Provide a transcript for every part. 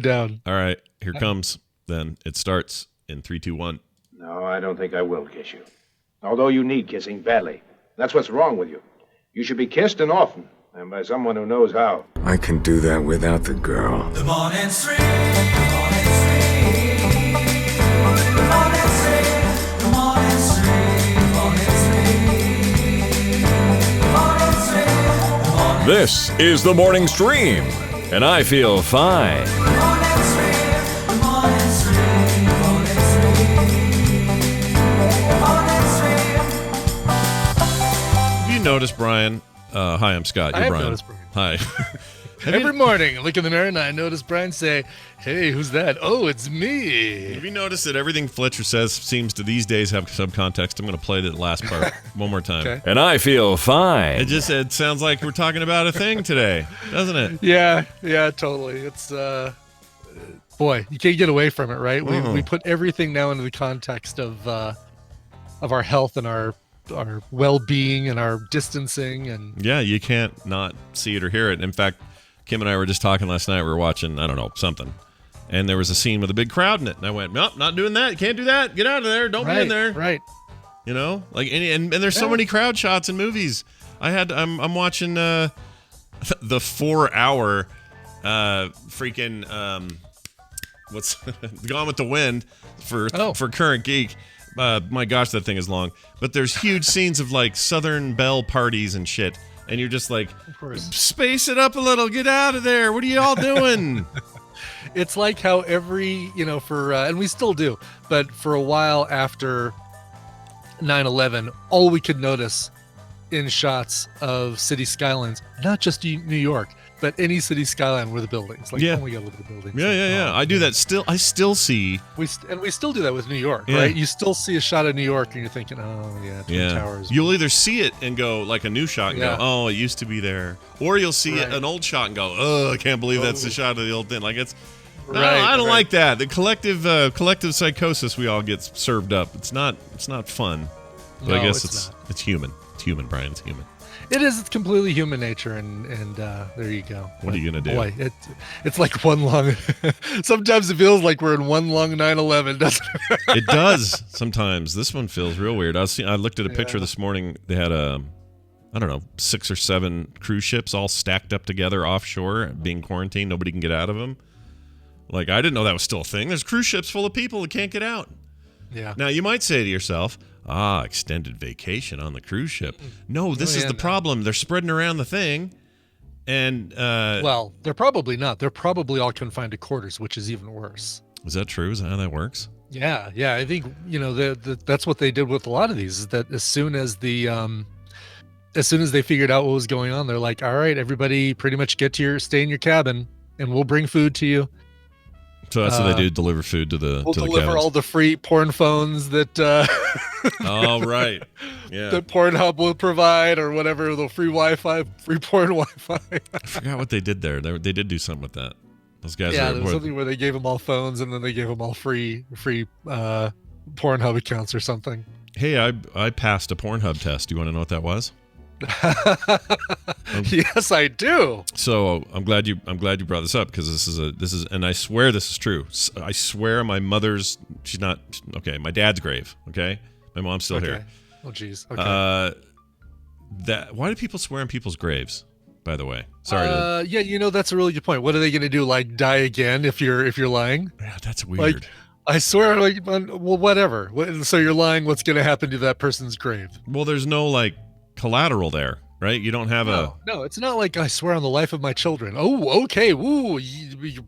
down. All right, here comes. Then it starts in 3, 2, 1. No, I don't think I will kiss you. Although you need kissing badly. That's what's wrong with you. You should be kissed and often, and by someone who knows how. I can do that without the girl. The morning stream, the morning stream, the morning stream, the morning stream, the morning stream, the morning stream. This is the morning stream, and I feel fine. The morning stream, the morning stream, the morning stream, the morning stream. Have you noticed, Brian? Hi, I'm Scott. You're I have Brian. noticed Brian. Hi. Every morning, I look in the mirror and I notice Brian say, "Hey, who's that?" "Oh, it's me." Have you noticed that everything Fletcher says seems to these days have subcontext? I'm going to play the last part one more time. Okay. And I feel fine. It sounds like we're talking about a thing today, doesn't it? Yeah, totally. It's boy, you can't get away from it, right? We put everything now into the context of our health and our well-being and our distancing and Yeah, you can't not see it or hear it. In fact, Kim and I were just talking last night. We were watching, I don't know, something. And there was a scene with a big crowd in it. And I went, nope, not doing that. You can't do that. Get out of there. Don't be in there. Right. You know? Like and there's so many crowd shots in movies. I'm watching the 4-hour freaking what's Gone with the Wind for Current Geek. My gosh, that thing is long. But there's huge scenes of like Southern Belle parties and shit. And you're just like, space it up a little. Get out of there. What are you all doing? It's like how every, and we still do, but for a while after 9/11, all we could notice in shots of city skylines, not just New York, but any city skyline were the buildings. Like, oh my God, look at the buildings. Yeah. I do that still. I still see. We still do that with New York, right? You still see a shot of New York and you're thinking, oh, yeah, Twin Towers. You'll either see it and go, like a new shot and go, oh, it used to be there. Or you'll see an old shot and go, oh, I can't believe that's the shot of the old thing. Like, it's... No, I don't like that. The collective psychosis we all get served up. It's not fun. But I guess it's human. It's human, Brian. It's human. It is. It's completely human nature, and there you go. What are you gonna do? Boy, it's like one long. Sometimes it feels like we're in one long 9/11, doesn't it? It does sometimes. This one feels real weird. I looked at a picture this morning. They had I don't know, 6 or 7 cruise ships all stacked up together offshore, being quarantined. Nobody can get out of them. Like, I didn't know that was still a thing. There's cruise ships full of people that can't get out. Yeah. Now you might say to yourself, extended vacation on the cruise ship. No, this is the problem. They're spreading around the thing. And well, they're probably not. They're probably all confined to quarters, which is even worse. Is that true? Is that how that works? Yeah. I think, that's what they did with a lot of these, is that as soon as they figured out what was going on, they're like, all right, everybody pretty much stay in your cabin and we'll bring food to you. So that's what they do, deliver food to the deliver cabins. all the free porn phones that oh, right. Yeah. that Pornhub will provide, or whatever, the free Wi-Fi, free porn Wi-Fi. I forgot what they did there. They did do something with that. Those guys there was something where they gave them all phones and then they gave them all free Pornhub accounts or something. Hey, I passed a Pornhub test. Do you want to know what that was? Yes, I do. So I'm glad you brought this up, because this is, and I swear this is true. I swear my mother's, she's not okay. My dad's grave. Okay, my mom's still here. Oh, geez. Okay. Why do people swear on people's graves? By the way, sorry. Yeah, that's a really good point. What are they going to do? Like, die again if you're lying? Yeah, that's weird. Like, I swear, well, whatever. So you're lying. What's going to happen to that person's grave? Well, there's no like collateral there, right? You don't have No, it's not like I swear on the life of my children. Oh, okay. Woo,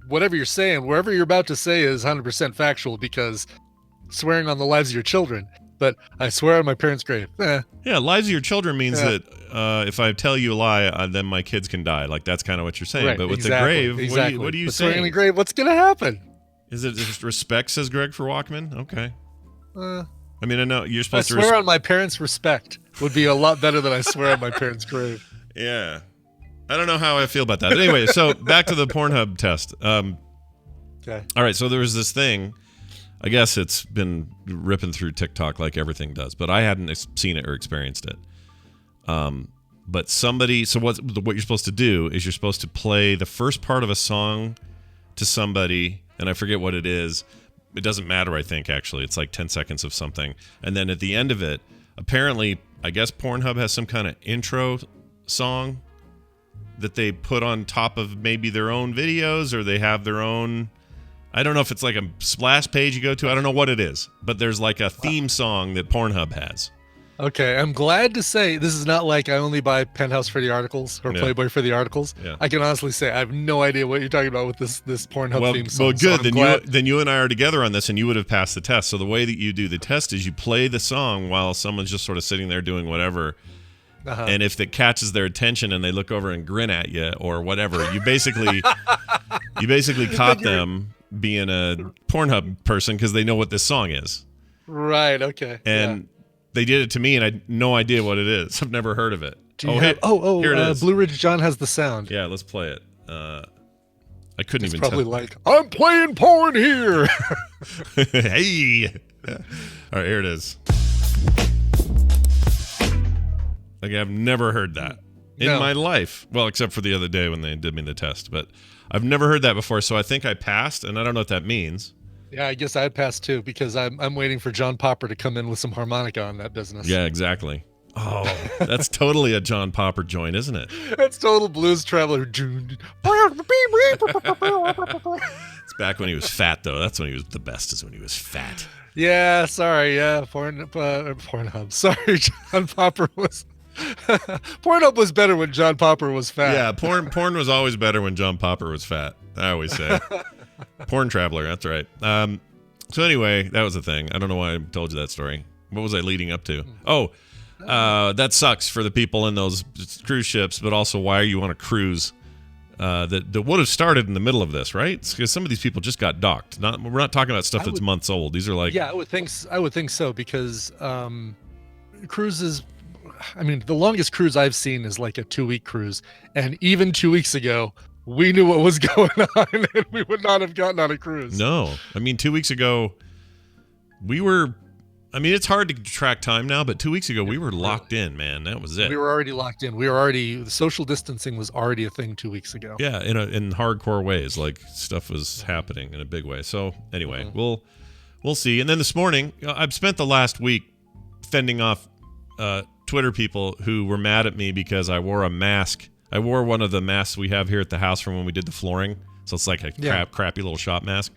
whatever you're saying, wherever you're about to say is 100% factual, because swearing on the lives of your children. But I swear on my parents' grave. Yeah, lives of your children means that if I tell you a lie, then my kids can die. Like, that's kind of what you're saying. Right, but with the grave, what do you say? Swearing on the grave, what's going to happen? Is it just respect, says Greg for Walkman? Okay. I mean, I know you're supposed to... I swear on my parents' respect would be a lot better than I swear on my parents' grave. Yeah. I don't know how I feel about that. But anyway, so back to the Pornhub test. Okay. All right, so there was this thing. I guess it's been ripping through TikTok like everything does, but I hadn't seen it or experienced it. But somebody... So what you're supposed to do is you're supposed to play the first part of a song to somebody, and I forget what it is. It doesn't matter, I think, actually. It's like 10 seconds of something. And then at the end of it, apparently, I guess Pornhub has some kind of intro song that they put on top of maybe their own videos, or they have their own... I don't know if it's like a splash page you go to. I don't know what it is. But there's like a theme song that Pornhub has. Okay, I'm glad to say this is not like I only buy Penthouse for the articles or Playboy for the articles. Yeah. I can honestly say I have no idea what you're talking about with this Pornhub theme song. Well, good. So then you and I are together on this, and you would have passed the test. So the way that you do the test is you play the song while someone's just sort of sitting there doing whatever. And if it catches their attention and they look over and grin at you or whatever, you basically caught them being a Pornhub person because they know what this song is. Right. Okay. And they did it to me, and I had no idea what it is. I've never heard of it. Here it is. Blue Ridge John has the sound. Yeah, let's play it. I couldn't It's even probably tell. like, I'm playing porn here. Hey. All right, here it is. Like, I've never heard that in my life. Well, except for the other day when they did me the test. But I've never heard that before, so I think I passed, and I don't know what that means. Yeah, I guess I'd pass too, because I'm waiting for John Popper to come in with some harmonica on that business. Yeah, exactly. Oh, that's totally a John Popper joint, isn't it? That's total blues traveler. It's back when he was fat, though. That's when he was the best, is when he was fat. Yeah, sorry. Yeah, Pornhub. Sorry, John Popper was... Pornhub was better when John Popper was fat. Yeah, porn was always better when John Popper was fat. I always say. Porn traveler, that's right. So anyway, that was the thing. I don't know why I told you that story. What was I leading up to? Oh, that sucks for the people in those cruise ships, but also why are you on a cruise that would have started in the middle of this, right? Because some of these people just got docked. We're not talking about stuff that's months old. These are like... Yeah, I would think so, because cruises... I mean, the longest cruise I've seen is like a 2-week cruise. And even 2 weeks ago, we knew what was going on, and we would not have gotten on a cruise. No. I mean, 2 weeks ago, we were... I mean, it's hard to track time now, but 2 weeks ago, we were locked in, man. That was it. We were already locked in. The social distancing was already a thing 2 weeks ago. Yeah, in hardcore ways. Like, stuff was happening in a big way. So, anyway, we'll see. And then this morning, I've spent the last week fending off... Twitter people who were mad at me because I wore a mask. I wore one of the masks we have here at the house from when we did the flooring. So it's like a crappy little shop mask.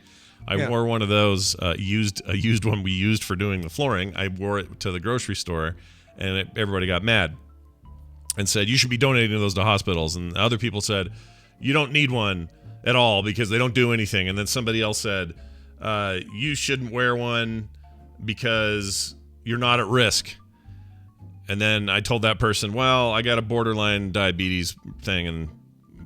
I wore one of those, used one we used for doing the flooring. I wore it to the grocery store, and everybody got mad and said, you should be donating those to hospitals. And other people said, you don't need one at all because they don't do anything. And then somebody else said, you shouldn't wear one because you're not at risk. And then I told that person, well, I got a borderline diabetes thing, and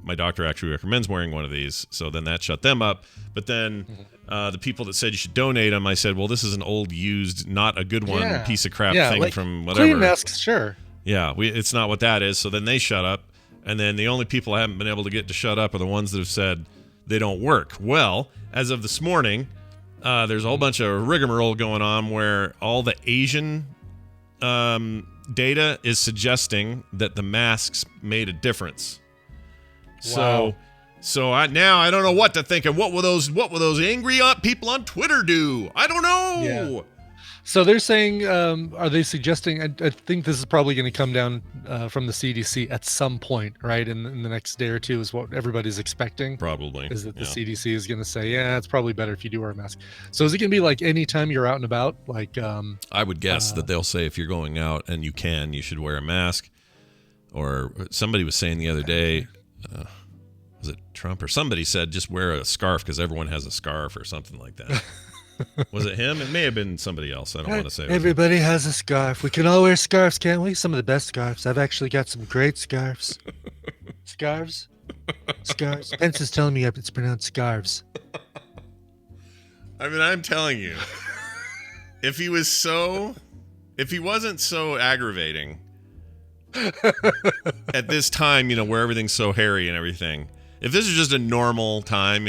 my doctor actually recommends wearing one of these. So then that shut them up. But then the people that said you should donate them, I said, well, this is an old, used, not a good one, piece of crap thing like from whatever. Clean masks, sure. Yeah, it's not what that is. So then they shut up. And then the only people I haven't been able to get to shut up are the ones that have said they don't work. Well, as of this morning, there's a whole bunch of rigmarole going on where all the Asian... data is suggesting that the masks made a difference. Wow. So I don't know what to think. And what will those angry people on Twitter do? I don't know. Yeah. So they're saying, are they suggesting? I think this is probably going to come down from the CDC at some point, right? In the next day or two is what everybody's expecting. Probably is that the CDC is going to say, yeah, it's probably better if you do wear a mask. So is it going to be like anytime you're out and about? Like I would guess that they'll say if you're going out and you should wear a mask. Or somebody was saying the other day, was it Trump or somebody said just wear a scarf because everyone has a scarf or something like that. Was it him? It may have been somebody else. I don't want to say. Everybody has a scarf. We can all wear scarves, can't we? Some of the best scarves. I've actually got some great scarves. Scarves? Scarves. Pence is telling me it's pronounced scarves. I mean, I'm telling you, if he wasn't so aggravating at this time, where everything's so hairy and everything. If this is just a normal time,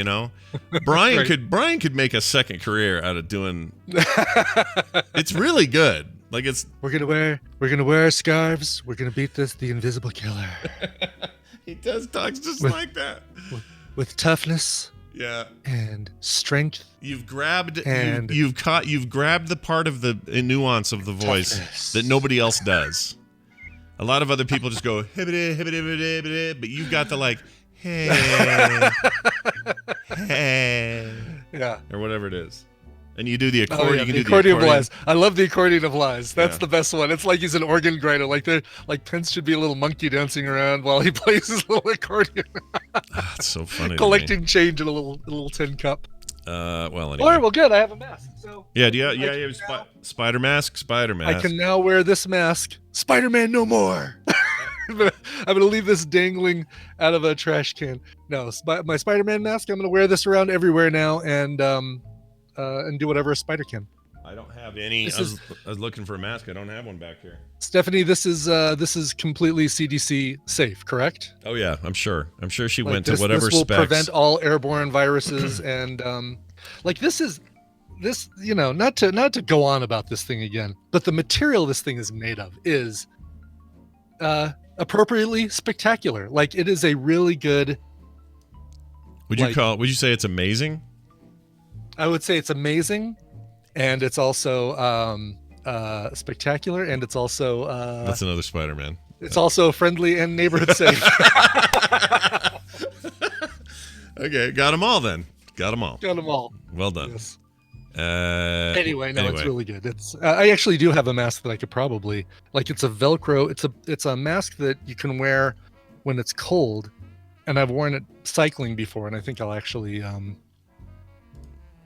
Brian right. could make a second career out of doing. It's really good. Like we're gonna wear scarves. We're gonna beat the invisible killer. He does talks just like that. With toughness. Yeah. and strength. You've grabbed And you've grabbed the part of the nuance of the voice toughness. that nobody else does. A lot of other people just go hibbity, hibbity, hibbity, hibbity, but you've got the like hey, hey, Yeah. or whatever it is, and you do the Oh, accordion. yeah, You can the do accordion the of accordion. lies. I love the accordion of lies. That's Yeah. the best one. It's like he's an organ grinder. Like Pence should be a little monkey dancing around while he plays his little accordion, Ah, it's so funny. collecting change in a little tin cup. Well, All anyway. right, well, good. I have a mask. So Yeah, you have spider mask. I can now wear this mask. Spider-Man no more. I'm gonna leave this dangling out of a trash can. No, my Spider-Man mask. I'm gonna wear this around everywhere now and do whatever a spider can. I don't have any. This I was looking for a mask. I don't have one back here. Stephanie, this is completely CDC safe, correct? Oh yeah, I'm sure. I'm sure she Like went this, to whatever this will specs. prevent all airborne viruses and like this not to go on about this thing again, but the material this thing is made of is appropriately spectacular. Like it is a really good, Would you say it's amazing? I would say it's amazing, and it's also spectacular, and it's also That's another Spider-Man. it's also friendly and neighborhood safe. Okay, got them all then. Got them all. Got them all. Well done. Yes. Anyway, It's really good. It's I actually do have a mask that I could probably like. It's a Velcro. It's a mask that you can wear when it's cold, and I've worn it cycling before, and I think I'll actually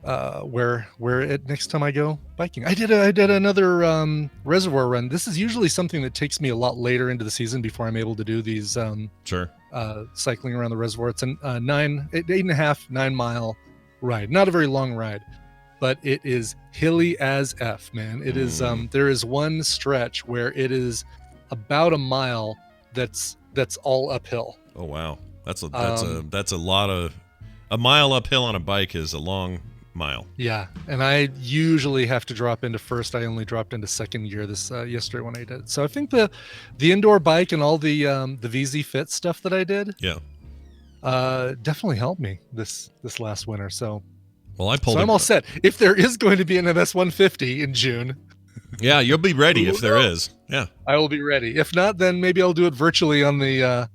wear it next time I go biking. I did another reservoir run. This is usually something that takes me a lot later into the season before I'm able to do these sure. cycling around the reservoir. It's an 8.5 9 mile ride. Not a very long ride, but it is hilly as F, man. It is there is one stretch where it is about a mile that's all uphill. Oh wow, that's a lot of a mile uphill on a bike is a long mile. Yeah, and I usually have to drop into first. I only dropped into second gear this yesterday when I did it. So I think the indoor bike and all the VZ Fit stuff that I did, Yeah. definitely helped me this last winter. So Well, I pulled. I'm all set. If there is going to be an MS 150 in June, Yeah, you'll be ready if there is. Yeah. I will be ready. If not, then maybe I'll do it virtually on the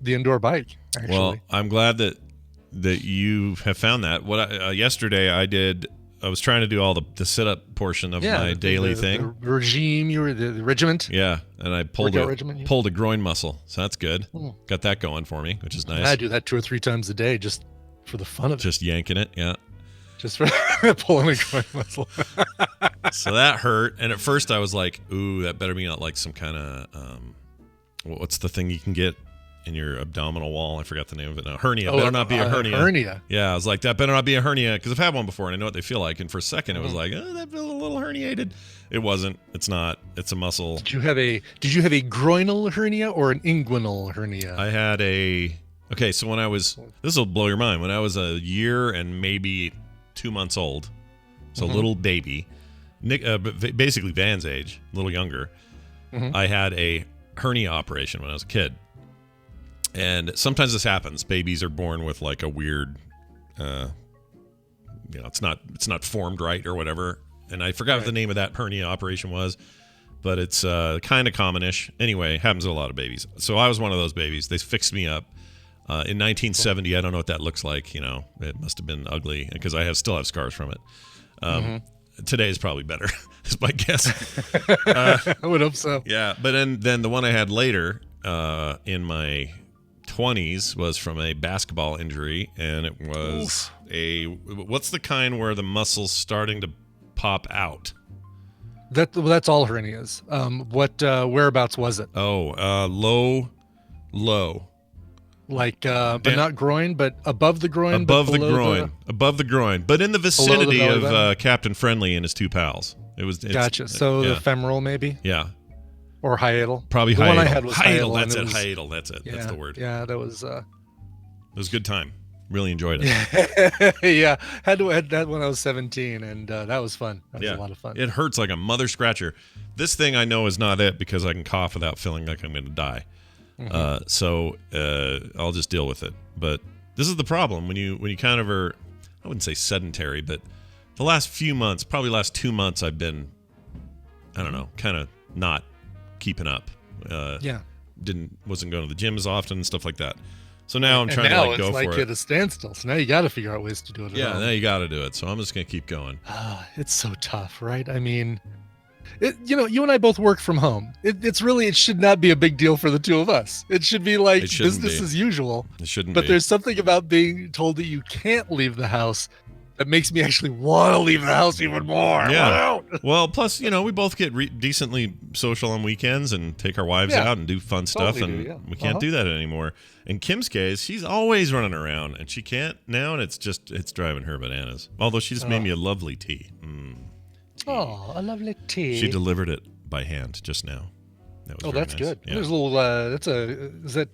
indoor bike. Actually. Well, I'm glad that you have found that. Yesterday I was trying to do all the sit-up portion of my daily thing. The regime, the regiment. Yeah, and I pulled Workout regimen, yeah. pulled a groin muscle, so that's good. Got that going for me, which is nice. I do that 2 or 3 times a day just for the fun of it. Just yanking it, yeah. Just for pulling a groin muscle. So that hurt, and at first I was like, "Ooh, that better be not like some kind of what's the thing you can get in your abdominal wall? I forgot the name of it now. Hernia. Better not be a hernia. Hernia. Yeah, I was like, that better not be a hernia because I've had one before and I know what they feel like. And for a second, it was like, oh, that feels a little herniated. It wasn't. It's not. It's a muscle. Did you have a groinal hernia or an inguinal hernia? I had a. Okay, so when I was, this will blow your mind. When I was a year and maybe 2 months old, so little baby, basically Van's age, a little younger, I had a hernia operation when I was a kid. And sometimes this happens. Babies are born with like a weird, it's not formed right or whatever. And I forgot what the name of that hernia operation was, but it's kind of commonish. Anyway, happens to a lot of babies. So I was one of those babies. They fixed me up in 1970. I don't know what that looks like. It must have been ugly because I still have scars from it. Today is probably better, is my guess. I would hope so. Yeah, but then the one I had later in my 20s was from a basketball injury, and it was what's the kind where the muscle's starting to pop out? That's all hernias. What whereabouts was it? Low. Like, but not groin, but above the groin. Above but the below groin. Above the groin. But in the vicinity belly of button? Captain Friendly and his 2 pals. Gotcha. So the femoral, maybe, Yeah. or hiatal. Probably the hiatal. one I had was hiatal. hiatal. That's and it. was- Hiatal. That's it. That's the word. Yeah, that was. It was a good time. Really enjoyed it. Yeah, had that when I was 17, and that was fun. That was a lot of fun. It hurts like a mother scratcher. This thing I know is not it because I can cough without feeling like I'm going to die. So I'll just deal with it. But this is the problem when you kind of are, I wouldn't say sedentary, but the last few months, probably last 2 months, I've been, I don't know, kind of not keeping up. Wasn't going to the gym as often and stuff like that. So now I'm trying to go for it. Now it's like at a standstill. So now you got to figure out ways to do it. Yeah, now you got to do it. So I'm just going to keep going. It's so tough, right? I mean, you and I both work from home. It should not be a big deal for the two of us. It should be like business as usual. It shouldn't be. But there's something about being told that you can't leave the house that makes me actually want to leave the house even more. Yeah. Well, plus, we both get decently social on weekends and take our wives out and do fun stuff, and we can't do that anymore. In Kim's case, she's always running around, and she can't now, and it's driving her bananas. Although she just made me a lovely tea. Oh, a lovely tea. She delivered it by hand just now. That was that's nice. good. Yeah. There's a little.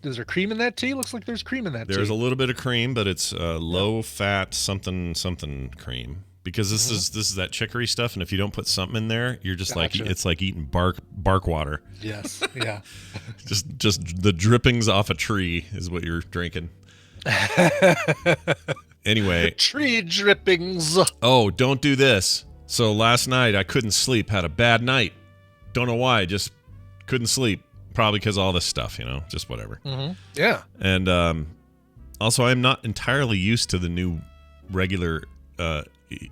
Is there cream in that tea? Looks like there's cream in that tea. There's a little bit of cream, but it's low fat something cream, because this is that chicory stuff, and if you don't put something in there, you're just like it's like eating bark water. Yes. Yeah. just the drippings off a tree is what you're drinking. Anyway. Tree drippings. Oh, don't do this. So last night I couldn't sleep. Had a bad night. Don't know why. Just couldn't sleep. Probably because of all this stuff, just whatever. Yeah. And also, I'm not entirely used to the new regular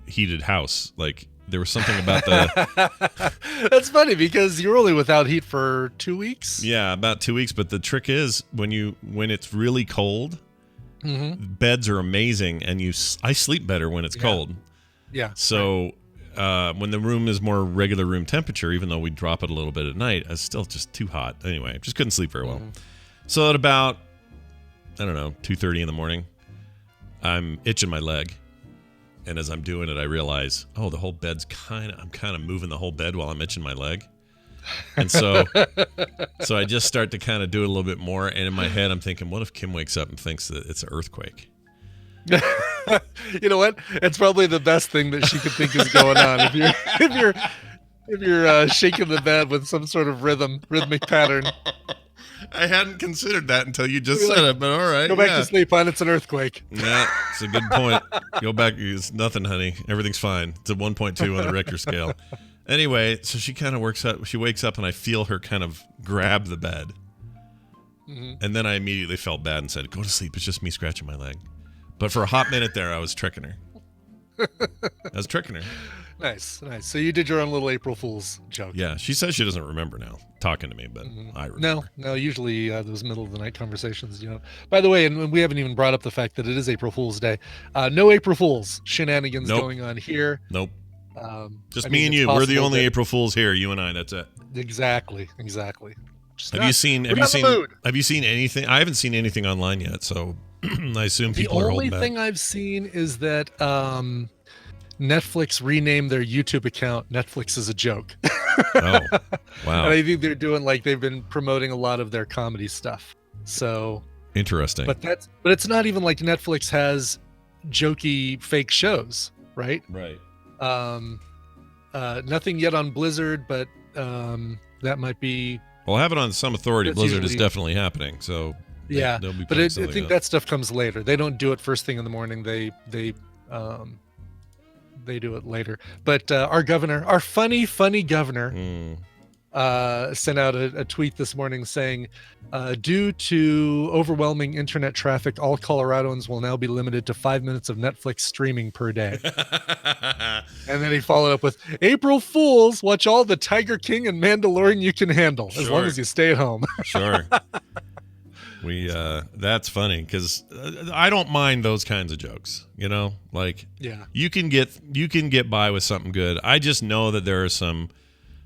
heated house. Like, there was something about the... That's funny, because you were only without heat for 2 weeks. Yeah, about 2 weeks. But the trick is, when it's really cold, beds are amazing, and I sleep better when it's cold. Yeah. So... when the room is more regular room temperature, even though we drop it a little bit at night, it's still just too hot. Anyway, just couldn't sleep very well. So at about, 2:30 in the morning, I'm itching my leg. And as I'm doing it, I realize, the whole bed's I'm kind of moving the whole bed while I'm itching my leg. And so I just start to kind of do it a little bit more. And in my head, I'm thinking, what if Kim wakes up and thinks that it's an earthquake? You know what? It's probably the best thing that she could think is going on. If you're shaking the bed with some sort of rhythmic pattern. I hadn't considered that until you just said it, but all right. Go back to sleep, hon. It's an earthquake. Yeah, it's a good point. Go back. It's nothing, honey. Everything's fine. It's a 1.2 on the Richter scale. Anyway, so she kind of works up. She wakes up, and I feel her kind of grab the bed. And then I immediately felt bad and said, "Go to sleep. It's just me scratching my leg." But for a hot minute there, I was tricking her. Nice. So you did your own little April Fool's joke. Yeah, she says she doesn't remember now talking to me, but I remember. No. Usually those middle of the night conversations, By the way, and we haven't even brought up the fact that it is April Fool's Day. No April Fool's shenanigans going on here. Nope. Just me and you. We're the only April Fools here. You and I. That's it. Exactly. Have you seen anything? I haven't seen anything online yet, so I assume people are holding back. The only thing I've seen is that Netflix renamed their YouTube account Netflix is a Joke. Oh, wow. And I think they're doing they've been promoting a lot of their comedy stuff. So interesting. But it's not even like Netflix has jokey fake shows, right? Right. Nothing yet on Blizzard, but that might be. Well, I have it on some authority. Blizzard is definitely happening, so. Yeah, but I think that stuff comes later. They don't do it first thing in the morning. They do it later. But our governor, our funny governor, sent out a tweet this morning saying, due to overwhelming internet traffic, all Coloradoans will now be limited to 5 minutes of Netflix streaming per day. And then he followed up with, April Fools, watch all the Tiger King and Mandalorian you can handle, as long as you stay at home. Sure. That's funny because I don't mind those kinds of jokes, you can get by with something good. I just know that there are some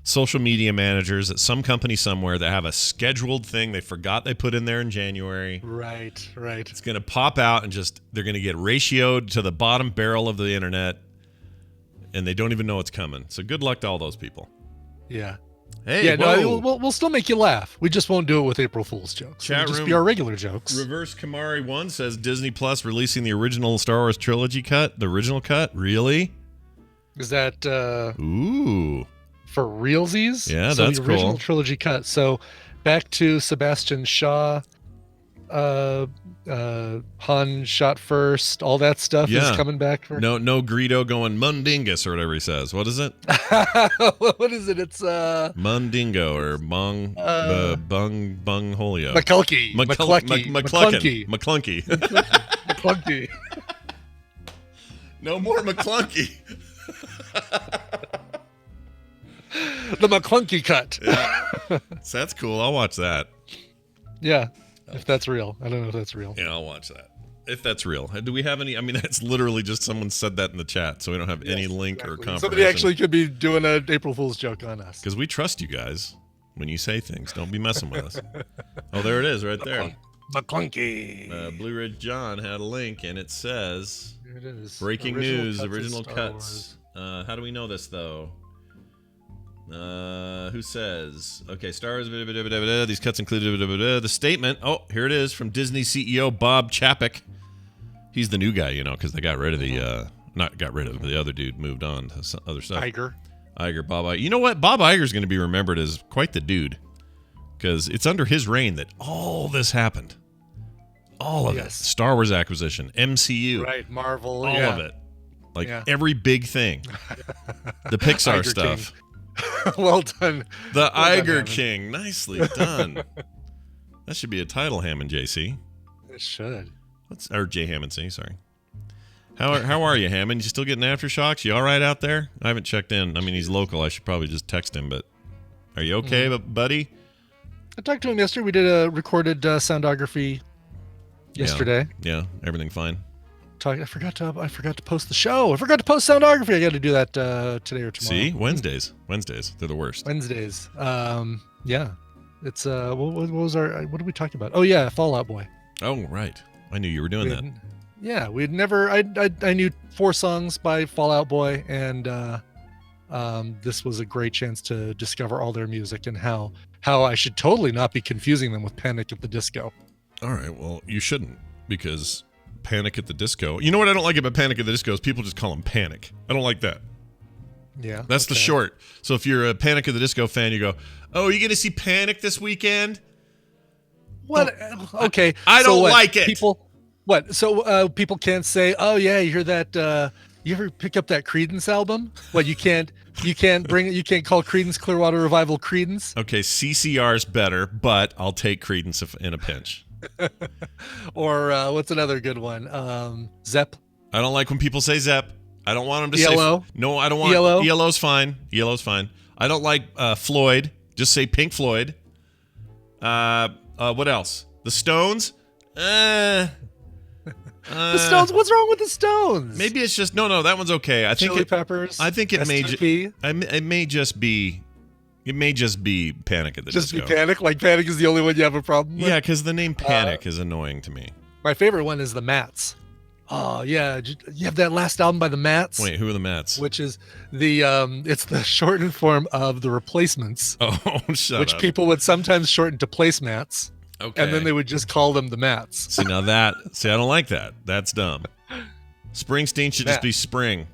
social media managers at some company somewhere that have a scheduled thing they forgot they put in there in January. Right. It's going to pop out and they're going to get ratioed to the bottom barrel of the internet and they don't even know it's coming. So good luck to all those people. Yeah. Hey, yeah, no, we'll still make you laugh. We just won't do it with April Fool's jokes. It'll just be our regular jokes. Reverse Kamari 1 says Disney Plus releasing the original Star Wars trilogy cut. The original cut? Really? Is that ooh, for realsies? Yeah, so that's the original cool. Trilogy cut. So back to Sebastian Shaw. Han shot first. All that stuff is coming back. No Greedo going Mundingus or whatever he says. What is it? What is it? It's Mundingo or Bung Holio. McClunky. McClunky. McClunky. No more McClunky. The McClunky cut. Yeah. So that's cool. I'll watch that. Yeah. If that's real. I don't know if that's real. Yeah, I'll watch that. If that's real. Do we have any? I mean, that's literally just someone said that in the chat, so we don't have any link or confirmation. Somebody actually could be doing an April Fool's joke on us. Because we trust you guys when you say things. Don't be messing with us. Oh, there it is right there. McClunky. Blue Ridge John had a link, and it says, Here it is. breaking news, original Star cuts. How do we know this, though? Who says? Okay, stars. These cuts included the statement. Oh, here it is from Disney CEO Bob Chapek. He's the new guy, because they got rid of the not got rid of, but the other dude moved on to some other stuff. Iger, Bob Iger. You know what? Bob Iger's going to be remembered as quite the dude, because it's under his reign that all this happened. All of it. Star Wars acquisition, MCU, right? Marvel, all of it. Like every big thing. The Pixar Iger stuff. King. Well done. The Iger King. Nicely done. That should be a title, Hammond JC. It should. Or J Hammond C, sorry. How are you, Hammond? You still getting aftershocks? You all right out there? I haven't checked in. I mean, he's local. I should probably just text him, but are you okay, buddy? I talked to him yesterday. We did a recorded soundography yesterday. Yeah, everything fine. I forgot to post the show. I forgot to post soundography. I got to do that today or tomorrow. See, Wednesdays, they're the worst. Wednesdays. Yeah. It's what did we talk about? Oh yeah, Fallout Boy. Oh right, I knew you were doing that. Yeah, we'd never. I knew 4 songs by Fallout Boy, and this was a great chance to discover all their music and how I should totally not be confusing them with Panic at the Disco. All right, well you shouldn't, because Panic at the Disco. You know what I don't like about Panic at the Disco is people just call them Panic. I don't like that. Yeah. That's the short. So if you're a Panic at the Disco fan, you go, "Oh, are you going to see Panic this weekend?" What? Okay. I don't like it. People. What? So people can't say, "Oh yeah, you hear that? You ever pick up that Creedence album?" What? You can't bring it. You can't call Creedence Clearwater Revival Creedence. Okay, CCR's better, but I'll take Creedence in a pinch. Or what's another good one? Zepp. I don't like when people say Zepp. I don't want them to ELO. say. No, I don't want. ELO. ELO's fine. ELO's fine. I don't like Floyd. Just say Pink Floyd. What else? The Stones. The Stones. What's wrong with the Stones? Maybe it's just no. That one's okay. I think Chili Peppers. I think it STP. it may just be. It may just be Panic at the Disco. Just be Panic? Like Panic is the only one you have a problem with? Yeah, because the name Panic is annoying to me. My favorite one is the Mats. Oh, yeah. You have that last album by the Mats. Wait, who are the Mats? Which is it's the shortened form of the Replacements. Oh, shut up. Which people would sometimes shorten to Placemats. Okay. And then they would just call them the Mats. See, I don't like that. That's dumb. Springsteen should just be Spring.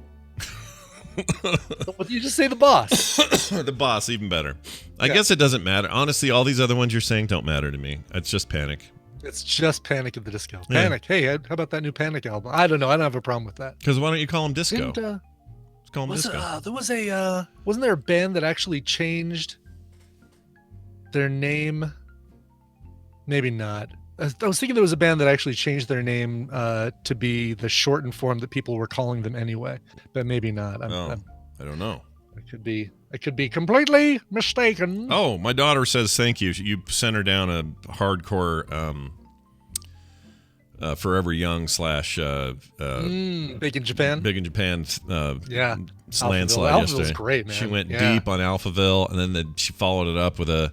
You just say the Boss. The Boss, even better. I guess it doesn't matter. Honestly, all these other ones you're saying don't matter to me. It's just Panic. It's just Panic at the Disco. Panic. Hey, how about that new Panic album? I don't know. I don't have a problem with that. Because why don't you call them Disco? Let's call them Disco. There was wasn't there a band that actually changed their name? Maybe not. I was thinking there was a band that actually changed their name to be the shortened form that people were calling them anyway, but maybe not. I don't know. I could be completely mistaken. Oh, my daughter says thank you. You sent her down a hardcore Forever Young / Big in Japan. Big in Japan. Yeah. Landslide yesterday. Alphaville's great, man. She went deep on Alphaville, and then she followed it up with a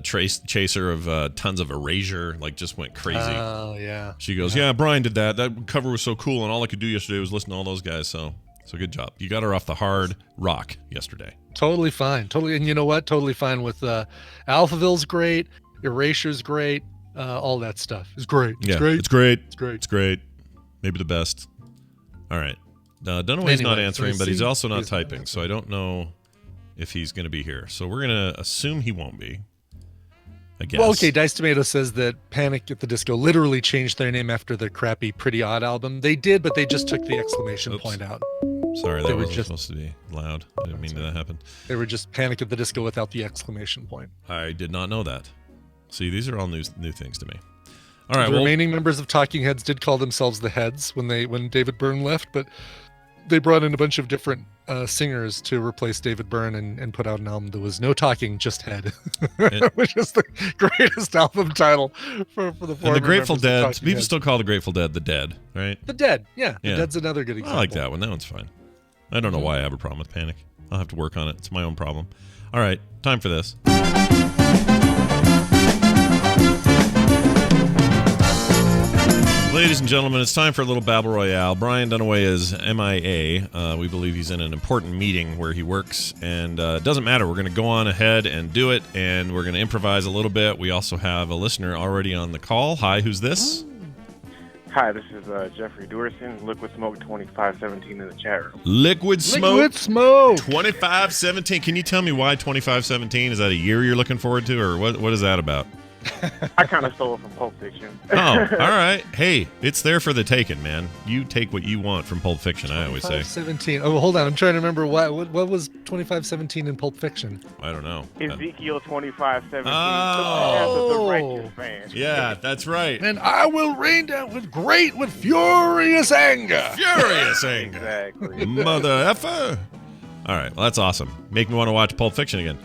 chaser of tons of Erasure, like just went crazy. Oh yeah. She goes, yeah, Brian did that. That cover was so cool, and all I could do yesterday was listen to all those guys. So good job. You got her off the hard rock yesterday. Totally fine. Totally, and you know what? Totally fine with Alphaville's great. Erasure's great. All that stuff is great. It's great. It's great. It's great. It's great. Maybe the best. All right. Dunaway's not answering, but he's also not typing, so I don't know if he's going to be here. So we're going to assume he won't be. I guess. Well, okay, Dice Tomato says that Panic at the Disco literally changed their name after the crappy Pretty Odd album. They did, but they just took the exclamation point out. Sorry, that was supposed to be loud. I didn't mean that happened. They were just Panic at the Disco without the exclamation point. I did not know that. See, these are all new things to me. All right. The remaining members of Talking Heads did call themselves the Heads when David Byrne left, but they brought in a bunch of different singers to replace David Byrne and put out an album that was no talking, just head, which is the greatest album title for the. And the Grateful Dead. People still call the Grateful Dead the Dead, right? The Dead, yeah. The Dead's another good example. I like that one. That one's fine. I don't know why I have a problem with Panic. I'll have to work on it. It's my own problem. All right, time for this. Ladies and gentlemen, it's time for a little Babble Royale. Brian Dunaway is MIA. We believe he's in an important meeting where he works, and it doesn't matter. We're going to go on ahead and do it, and we're going to improvise a little bit. We also have a listener already on the call. Hi, who's this? Hi, this is Jeffrey Dorson, Liquid Smoke 2517 in the chat room. Liquid Smoke 2517. Can you tell me why 2517? Is that a year you're looking forward to, or what is that about? I kind of stole it from Pulp Fiction. Oh, all right. Hey, it's there for the taking, man. You take what you want from Pulp Fiction, I always say. 17. Oh, hold on. I'm trying to remember what was 2517 in Pulp Fiction. I don't know. Ezekiel 2517. Oh. Yeah, that's right. And I will rain down with furious anger. Furious anger. Exactly. Mother effer. All right. Well, that's awesome. Make me want to watch Pulp Fiction again.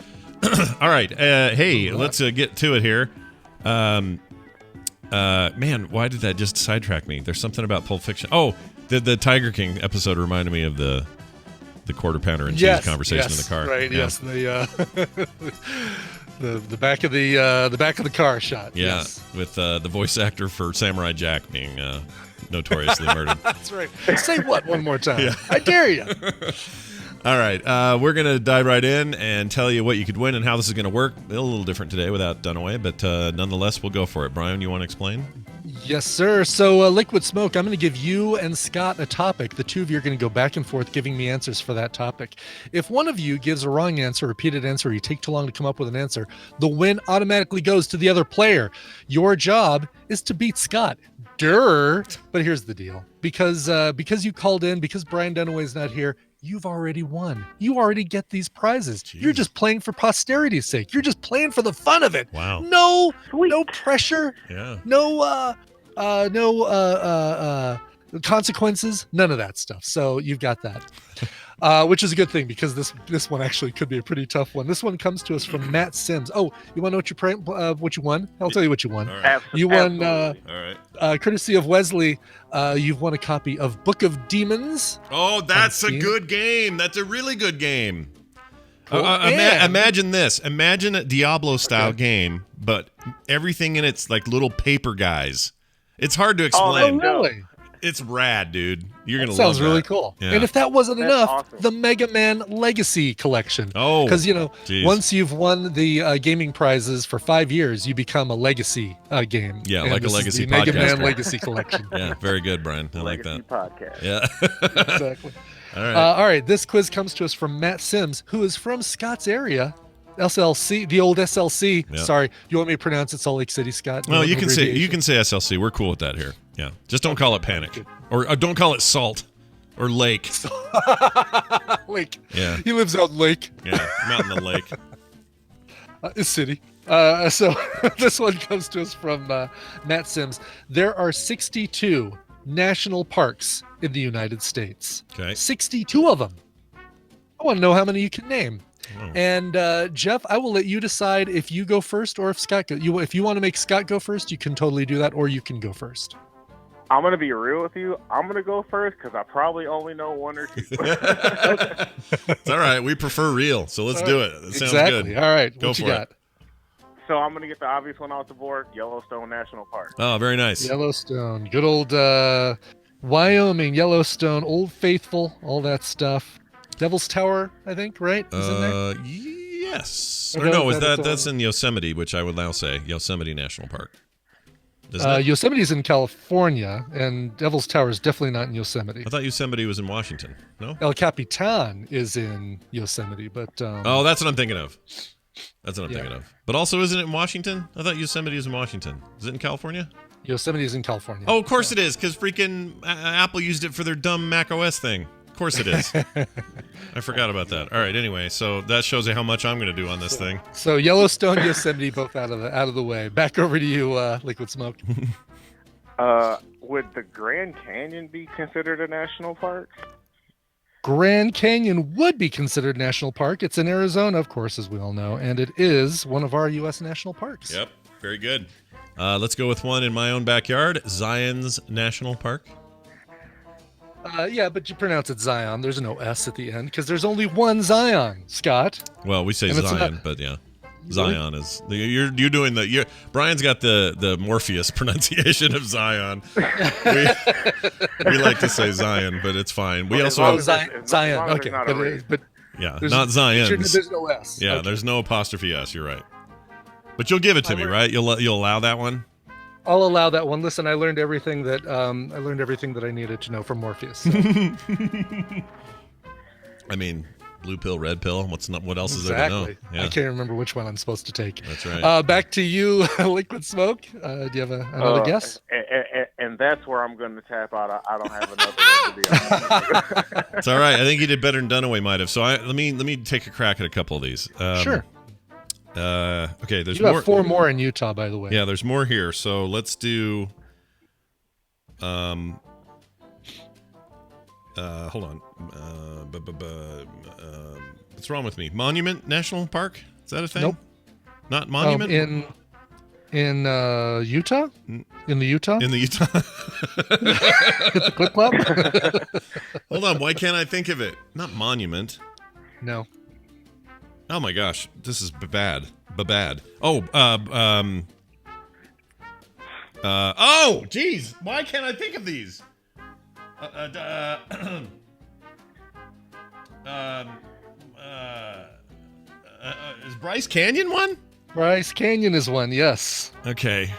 All right. Hey, let's get to it here. Man, why did that just sidetrack me? There's something about Pulp Fiction. Oh, the Tiger King episode reminded me of the quarter pounder and cheese conversation in the car. Right. Yeah. Yes. The back of the car shot. Yeah. Yes. With the voice actor for Samurai Jack being notoriously murdered. That's right. Say what one more time? Yeah. I dare you. All right, we're going to dive right in and tell you what you could win and how this is going to work. A little different today without Dunaway, but nonetheless, we'll go for it. Brian, you want to explain? Yes, sir. So, Liquid Smoke, I'm going to give you and Scott a topic. The two of you are going to go back and forth giving me answers for that topic. If one of you gives a wrong answer, repeated answer, or you take too long to come up with an answer, the win automatically goes to the other player. Your job is to beat Scott. Durr. But here's the deal. Because you called in, because Brian Dunaway's not here, you've already won. You already get these prizes. Jeez. You're just playing for posterity's sake. You're just playing for the fun of it. Wow. No pressure. Yeah. No consequences. None of that stuff. So you've got that. Which is a good thing because this one actually could be a pretty tough one. This one comes to us from Matt Sims. Oh, you want to know what you won? I'll tell you what you won. Right. You won, all right. Courtesy of Wesley, you've won a copy of Book of Demons. Oh, that's a good game. That's a really good game. Cool. Imagine this. Imagine a Diablo-style game, but everything in it's like little paper guys. It's hard to explain. Oh, really? It's rad, dude. You're gonna love sounds that. really cool. Yeah. And if that wasn't enough, awesome. the Mega Man Legacy Collection. Oh, because geez. once you've won the gaming prizes for 5 years, you become a legacy game. Yeah, and like a legacy the Mega Man podcaster. Legacy Collection. Yeah, very good, Brian. I like Legacy that. Podcast. Yeah. Exactly. All right. All right. This quiz comes to us from Matt Sims, who is from Scott's area. SLC, the old SLC. Yeah. Sorry, you want me to pronounce it Salt Lake City, Scott? No, you can say SLC. We're cool with that here. Yeah, just don't call it Panic, or don't call it Salt or Lake. Lake. Yeah, he lives out in Lake. Yeah, I'm out in the lake. City. So this one comes to us from Matt Sims. There are 62 national parks in the United States. Okay, 62 of them. I want to know how many you can name. Oh. And Jeff, I will let you decide if you go first or if Scott if you want to make Scott go first, you can totally do that, or you can go first. I'm going to be real with you. I'm going to go first because I probably only know one or two. It's all right. We prefer real, so let's do it. That sounds exactly. good. All right. Go what for you got? it. So I'm going to get the obvious one off the board, Yellowstone National Park. Oh, very nice. Yellowstone. Good old Wyoming, Yellowstone, Old Faithful, all that stuff. Devil's Tower, I think, right? Is in there? Yes. Or Or no, is that that's in Yosemite, which I would now say Yosemite National Park. Yosemite's in California, and Devil's Tower is definitely not in Yosemite. I thought Yosemite was in Washington. No? El Capitan is in Yosemite, but Oh, that's what I'm thinking of. That's what I'm thinking of. But also, isn't it in Washington? I thought Yosemite is in Washington. Is it in California? Yosemite is in California. Oh, of course it is, because freaking Apple used it for their dumb Mac OS thing. Of course it is. I forgot about that. All right. Anyway, so that shows you how much I'm going to do on this thing. So Yellowstone, Yosemite, both out of the way. Back over to you, Liquid Smoke. Would the Grand Canyon be considered a national park? Grand Canyon would be considered national park. It's in Arizona, of course, as we all know, and it is one of our U.S. national parks. Yep, very good. Let's go with one in my own backyard, Zion's National Park. Yeah, but you pronounce it Zion. There's no S at the end because there's only one Zion, Scott. Well, we say Zion, but yeah. Zion is you're doing the Brian's got the Morpheus pronunciation of Zion. We like to say Zion, but it's fine. We also have Zion. Okay, but yeah, not Zion. There's no S. Yeah, there's no apostrophe S. You're right. But you'll give it to me, right? You'll allow that one. I'll allow that one. Listen, I learned everything that I needed to know from Morpheus. So. I mean, blue pill, red pill. What else is there to know? Yeah. I can't remember which one I'm supposed to take. That's right. Back to you, Liquid Smoke. Do you have another guess? And that's where I'm going to tap out. I don't have another one, to be honest. It's all right. I think you did better than Dunaway might have. So let me take a crack at a couple of these. Sure. Okay, there's you more. Have 4 more in Utah, by the way. Yeah, there's more here. So let's do. Hold on. What's wrong with me? Monument National Park? Is that a thing? Nope. Not Monument? In Utah? In the Utah? In the Utah. At the Clip Club? Hold on. Why can't I think of it? Not Monument. No. Oh my gosh. This is bad. Oh, oh, geez. Why can't I think of these? Is Bryce Canyon one? Bryce Canyon is one, yes. Okay.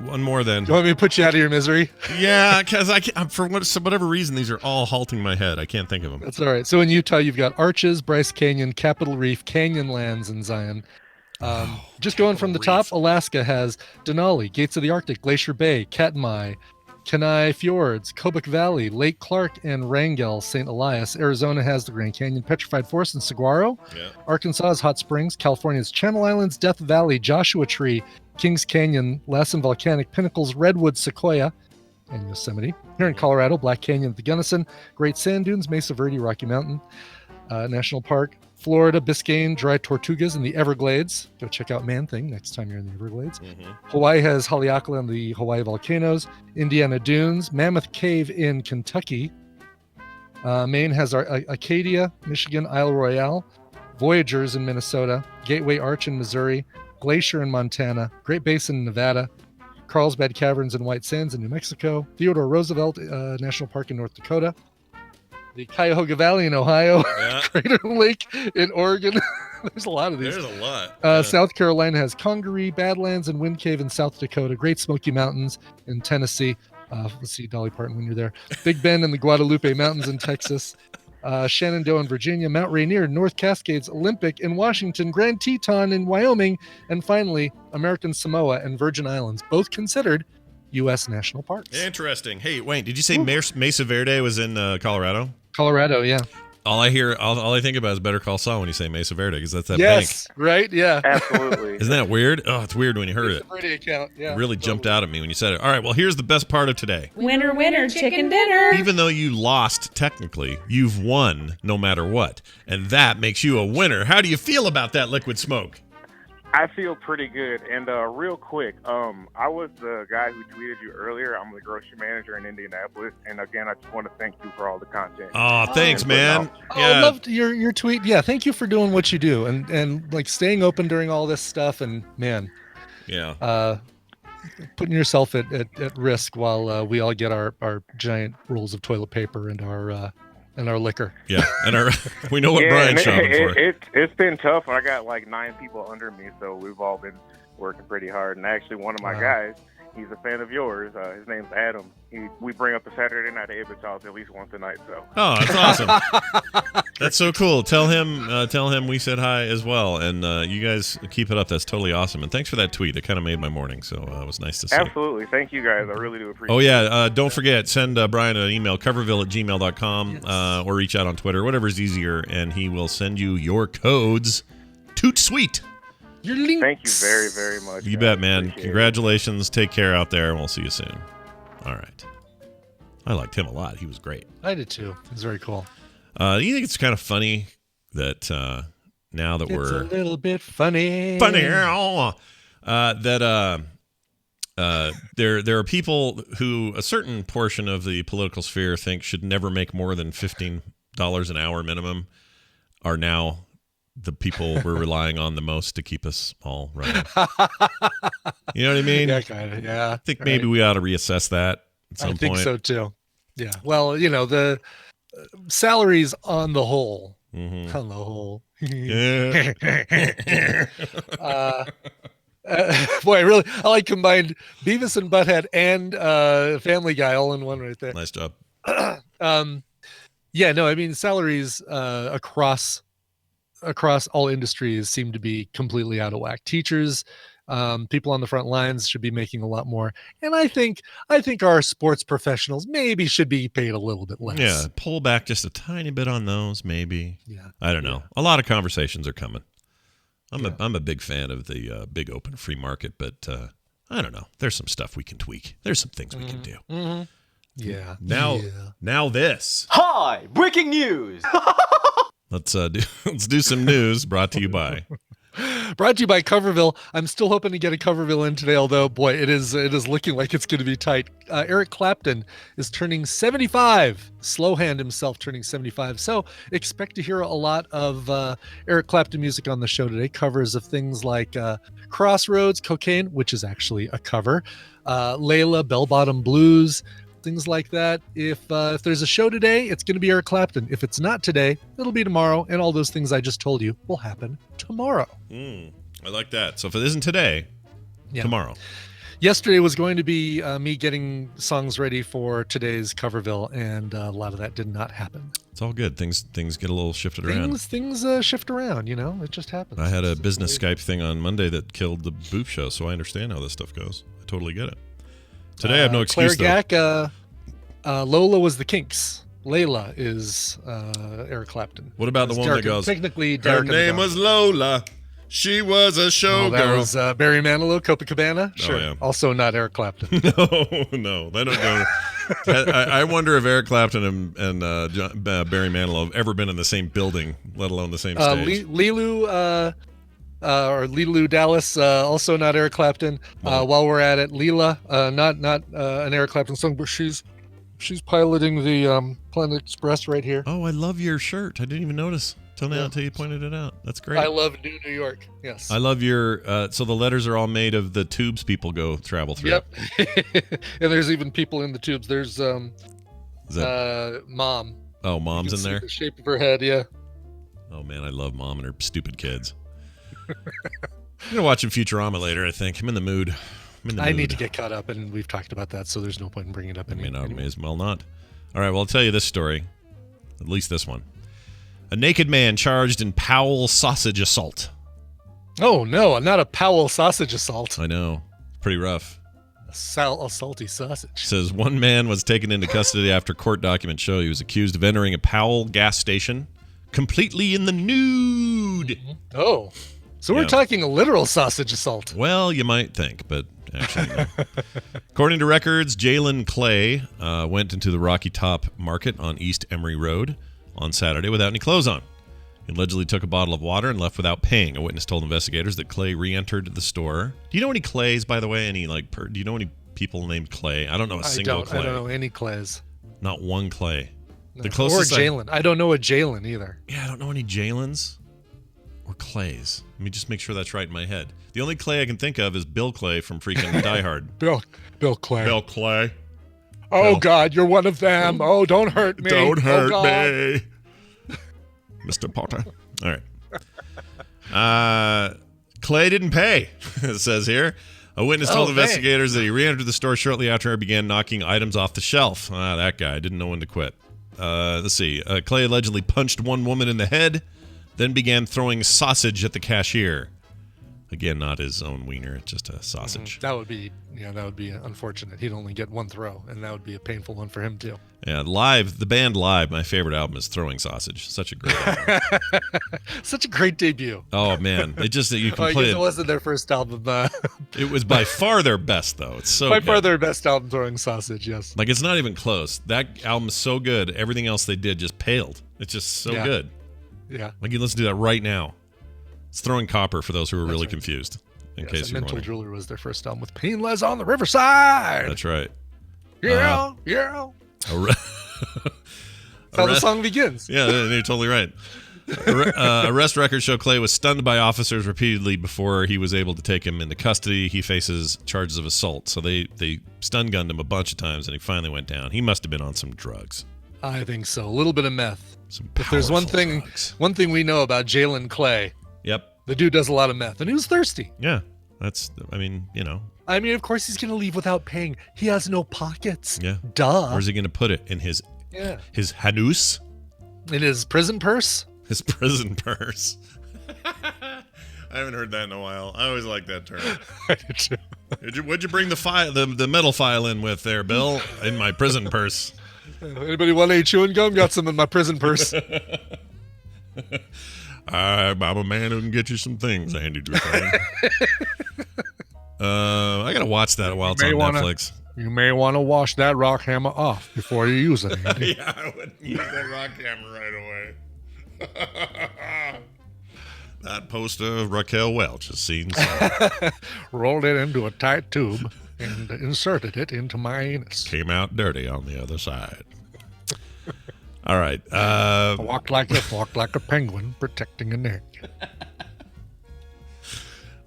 One more then. Do you want me to put you out of your misery? Yeah, because for whatever reason, these are all halting my head. I can't think of them. That's all right. So in Utah, you've got Arches, Bryce Canyon, Capitol Reef, Canyonlands, and Zion. Just going from the top, Alaska has Denali, Gates of the Arctic, Glacier Bay, Katmai, Kenai Fjords, Kobuk Valley, Lake Clark, and Wrangell, St. Elias. Arizona has the Grand Canyon, Petrified Forest, and Saguaro. Yeah. Arkansas has Hot Springs. California's Channel Islands, Death Valley, Joshua Tree, Kings Canyon, Lassen Volcanic Pinnacles, Redwood, Sequoia, and Yosemite. Here in Colorado, Black Canyon, the Gunnison, Great Sand Dunes, Mesa Verde, Rocky Mountain National Park. Florida, Biscayne, Dry Tortugas, and the Everglades. Go check out Man-Thing next time you're in the Everglades. Mm-hmm. Hawaii has Haleakala and the Hawaii volcanoes. Indiana Dunes, Mammoth Cave in Kentucky. Maine has Acadia, Michigan, Isle Royale. Voyagers in Minnesota. Gateway Arch in Missouri. Glacier in Montana. Great Basin in Nevada. Carlsbad Caverns and White Sands in New Mexico. Theodore Roosevelt National Park in North Dakota. The Cuyahoga Valley in Ohio, yeah. Crater Lake in Oregon. There's a lot of these. There's a lot. Yeah. South Carolina has Congaree, Badlands, and Wind Cave in South Dakota. Great Smoky Mountains in Tennessee. Let's see Dolly Parton when you're there. Big Bend in the Guadalupe Mountains in Texas. Shenandoah in Virginia. Mount Rainier, North Cascades, Olympic in Washington. Grand Teton in Wyoming. And finally, American Samoa and Virgin Islands, both considered U.S. national parks. Interesting. Hey, Wayne, did you say Mesa Verde was in Colorado? Colorado, yeah. All I think about is Better Call Saul when you say Mesa Verde, because that's that bank. Yes, right, yeah. Absolutely. Isn't that weird? Oh, it's weird when you heard Mesa Verde account, yeah. It really jumped out at me when you said it. All right, well, here's the best part of today. Winner, winner, chicken dinner. Even though you lost technically, you've won no matter what. And that makes you a winner. How do you feel about that, Liquid Smoke? I feel pretty good. And real quick, I was the guy who tweeted you earlier. I'm the grocery manager in Indianapolis. And again, I just want to thank you for all the content. Oh, thanks, man. Yeah. I loved your tweet. Yeah, thank you for doing what you do and like staying open during all this stuff. And man, yeah, putting yourself at risk while we all get our giant rolls of toilet paper and our liquor. Yeah, and we know what Brian's shopping for. It's been tough. I got like 9 people under me, so we've all been working pretty hard. And actually, one of my guys, he's a fan of yours. His name's Adam. We bring up the Saturday Night Abbott House at least once a night. So. Oh, that's awesome. That's so cool. Tell him we said hi as well, and you guys keep it up. That's totally awesome. And thanks for that tweet. It kind of made my morning, so it was nice to see. Absolutely. Thank you, guys. I really do appreciate it. Oh, yeah. Don't forget, send Brian an email, coverville@gmail.com, or reach out on Twitter, whatever's easier, and he will send you your codes. Toot sweet. Your links. Thank you very, very much. You bet, man. Congratulations. Take care out there, and we'll see you soon. All right. I liked him a lot. He was great. I did, too. It was very cool. You think it's kind of funny that now that we're... It's a little bit funny. That there are people who a certain portion of the political sphere think should never make more than $15 an hour minimum are now the people we're relying on the most to keep us all running. You know what I mean? Yeah, kind of. Yeah. I think maybe we ought to reassess that at some point. I think so too. Yeah. Well, the salaries on the whole. Mm-hmm. On the whole. Boy, I like combined Beavis and Butthead and Family Guy all in one right there. Nice job. Yeah, no, I mean salaries across all industries seem to be completely out of whack. Teachers, people on the front lines should be making a lot more, and I think our sports professionals maybe should be paid a little bit less. Yeah, pull back just a tiny bit on those, maybe. Yeah, I don't know. A lot of conversations are coming. I'm a big fan of the big open free market, but I don't know. There's some stuff we can tweak. There's some things we can do. Mm-hmm. Yeah. Now this. Hi, breaking news. Let's do some news brought to you by Coverville. I'm still hoping to get a Coverville in today, although boy, it is looking like it's going to be tight. Eric Clapton is turning 75. Slowhand himself turning 75. So expect to hear a lot of Eric Clapton music on the show today. Covers of things like Crossroads, Cocaine, which is actually a cover, Layla, Bell Bottom Blues, things like that. If there's a show today, it's going to be Eric Clapton. If it's not today, it'll be tomorrow, and all those things I just told you will happen tomorrow. I like that. So if it isn't today, tomorrow. Yesterday was going to be me getting songs ready for today's Coverville, and a lot of that did not happen. It's all good. Things get a little shifted around. Things shift around, it just happens. I had a business Skype thing on Monday that killed the Booth show, so I understand how this stuff goes. I totally get it. Today I have no excuse, Claire Gack, Lola was the Kinks. Layla is Eric Clapton. What about the one that goes, technically her name was Lola. She was a showgirl. That was Barry Manilow, Copacabana. Sure. Oh, yeah. Also not Eric Clapton. No, they don't go. I wonder if Eric Clapton and Barry Manilow have ever been in the same building, let alone the same stage. Lilu Dallas, also not Eric Clapton. While we're at it, Leela, not an Eric Clapton song, but she's piloting the Planet Express right here. Oh, I love your shirt. I didn't even notice until you pointed it out. That's great. I love New York. Yes. I love your. So the letters are all made of the tubes people travel through. Yep. And there's even people in the tubes. There's Mom. Oh, Mom's in there. The shape of her head. Yeah. Oh man, I love Mom and her stupid kids. I'm gonna watch Futurama later. I think I'm in the mood. I need to get caught up, and we've talked about that, so there's no point in bringing it up. I may as well not. All right, well, I'll tell you this story, at least this one. A naked man charged in Powell sausage assault. Oh no, not a Powell sausage assault. I know, pretty rough. A salty sausage. Says one man was taken into custody after court documents show he was accused of entering a Powell gas station completely in the nude. Oh. So we're talking a literal sausage assault. Well, you might think, but actually no. According to records, Jalen Clay went into the Rocky Top Market on East Emory Road on Saturday without any clothes on. He allegedly took a bottle of water and left without paying. A witness told investigators that Clay re-entered the store. Do you know any Clays, by the way? Do you know any people named Clay? I don't know a single Clay. I don't know any Clays. Not one Clay. No. The closest or Jalen. I don't know a Jalen either. Yeah, I don't know any Jalens or Clays. Let me just make sure that's right in my head. The only Clay I can think of is Bill Clay from freaking Die Hard. Bill Clay. Bill Clay. Oh, Bill. God, you're one of them. Oh, don't hurt me. Don't hurt me. Mr. Potter. All right. Clay didn't pay, it says here. A witness told investigators that he re-entered the store shortly after he began knocking items off the shelf. That guy didn't know when to quit. Let's see. Clay allegedly punched one woman in the head, then began throwing sausage at the cashier. Again, not his own wiener, just a sausage. That would be unfortunate. He'd only get one throw, and that would be a painful one for him too. Yeah, Live, the band Live, my favorite album is Throwing Sausage. Such a great album. Such a great debut. Oh man, it just you can I play guess it. It wasn't their first album. It was by far their best, though. It's so by good. far their best album, Throwing Sausage. Yes. Like it's not even close. That album is so good. Everything else they did just paled. It's just so good. Yeah. Like you listen to that right now. It's Throwing Copper for those who are really right. confused. In case you're Mental wondering. Jeweler was their first album with Painless on the Riverside. That's right. Yeah. That's how the song begins. Yeah, you're totally right. Arrest records show Clay was stunned by officers repeatedly before he was able to take him into custody. He faces charges of assault. So they stun gunned him a bunch of times, and he finally went down. He must have been on some drugs. I think so. A little bit of meth. Some if there's one thing we know about Jalen Clay. Yep. The dude does a lot of meth, and he was thirsty. Yeah, of course he's gonna leave without paying. He has no pockets. Yeah. Duh. Where's he gonna put it? In his hanus? In his prison purse? His prison purse. I haven't heard that in a while. I always like that term. I did too. What'd you bring the metal file in with there, Bill? In my prison purse. Anybody want any chewing gum? Got some in my prison purse. I'm a man who can get you some things, Andy Dufresne. I gotta watch that while it's on Netflix. You may want to wash that rock hammer off before you use it, Andy. Yeah, I wouldn't use that rock hammer right away. That poster of Raquel Welch has seen some. Rolled it into a tight tube and inserted it into my anus. Came out dirty on the other side. All right. Walked like a penguin protecting an egg.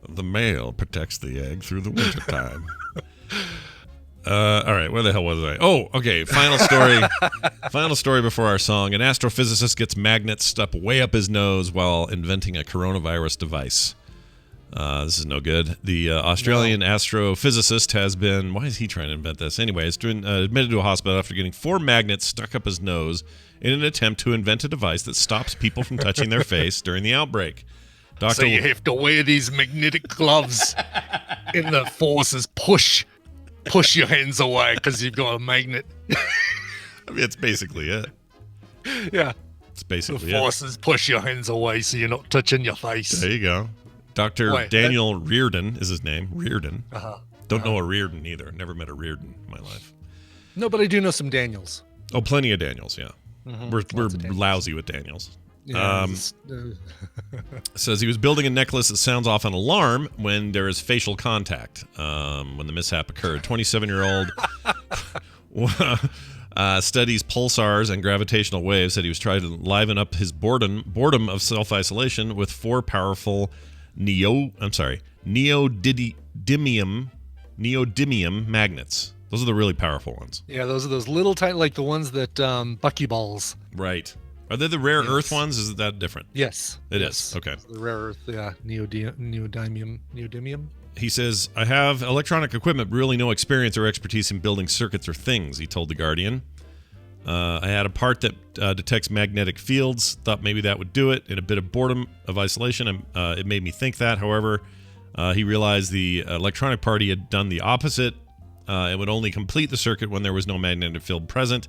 The male protects the egg through the wintertime. All right, where the hell was I? Oh, okay. Final story. Final story before our song. An astrophysicist gets magnets stuck way up his nose while inventing a coronavirus device. This is no good. The Australian astrophysicist has been... Why is he trying to invent this? Anyway, he's admitted to a hospital after getting 4 magnets stuck up his nose in an attempt to invent a device that stops people from touching their face during the outbreak. So you have to wear these magnetic gloves and the forces push your hands away because you've got a magnet. I mean, it's basically it. Yeah. It's basically the forces push your hands away so you're not touching your face. There you go. Dr. Daniel Reardon is his name. Reardon. Don't know a Reardon either. Never met a Reardon in my life. No, but I do know some Daniels. Oh, plenty of Daniels, yeah. We're lousy with Daniels. Yeah, says he was building a necklace that sounds off an alarm when there is facial contact. When the mishap occurred, 27-year-old studies pulsars and gravitational waves. Said he was trying to liven up his boredom of self-isolation with 4 powerful neodymium magnets. Those are the really powerful ones. Yeah, those are those little tiny, like the ones that buckyballs. Right. Are they the rare earth ones? Is that different? Yes. It is. Okay. The rare earth, neodymium. He says, I have electronic equipment, but really no experience or expertise in building circuits or things, he told The Guardian. I had a part that detects magnetic fields, thought maybe that would do it. In a bit of boredom of isolation, it made me think that. However, he realized the electronic party had done the opposite. It would only complete the circuit when there was no magnetic field present.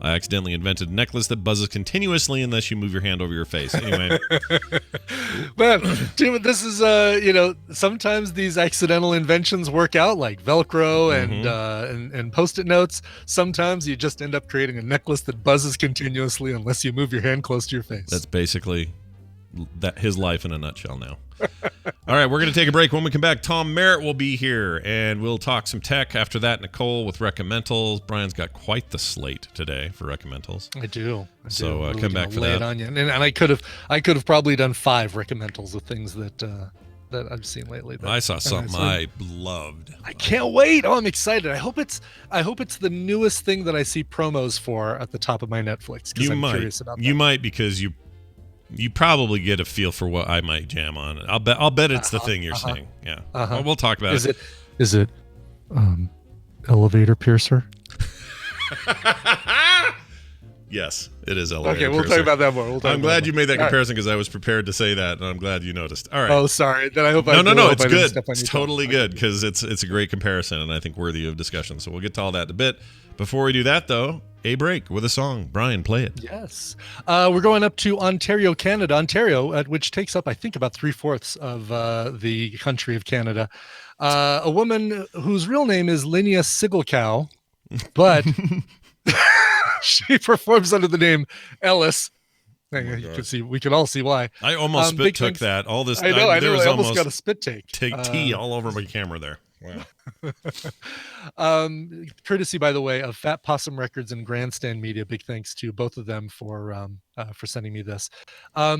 I accidentally invented a necklace that buzzes continuously unless you move your hand over your face. Anyway. Man, Tim, this is, sometimes these accidental inventions work out, like Velcro and Post-it notes. Sometimes you just end up creating a necklace that buzzes continuously unless you move your hand close to your face. That's basically his life in a nutshell now. All right, we're going to take a break. When we come back, Tom Merritt will be here, and we'll talk some tech. After that, Nicole with Recommendals. Brian's got quite the slate today for Recommendals. I do. So really come back for lay that. It on you. And I could have probably done 5 Recommendals of things that I've seen lately. I saw something I loved. I can't wait. Oh, I'm excited. I hope it's the newest thing that I see promos for at the top of my Netflix. Curious about that. You might, because you probably get a feel for what I might jam on. I'll bet it's the thing you're saying. Yeah. Well, we'll talk about it. Is it elevator piercer? Yes, it is elevator. Okay, we'll talk about that more. I'm glad you made that comparison because I was prepared to say that, and I'm glad you noticed. All right. Oh, sorry. Then I hope No, it's good. It's totally good because it's a great comparison, and I think worthy of discussion. So we'll get to all that in a bit. Before we do that, though, a break with a song. Brian, play it. Yes. We're going up to Ontario, Canada. Ontario, which takes up, I think, about 3/4 of the country of Canada. A woman whose real name is Linnea Sigelcow, but she performs under the name Ellis. We can all see why. I almost spit took that. All this. I know. I almost got a spit take. Take tea all over my camera there. Wow. Courtesy, by the way, of Fat Possum Records and Grandstand Media. Big thanks to both of them for sending me this.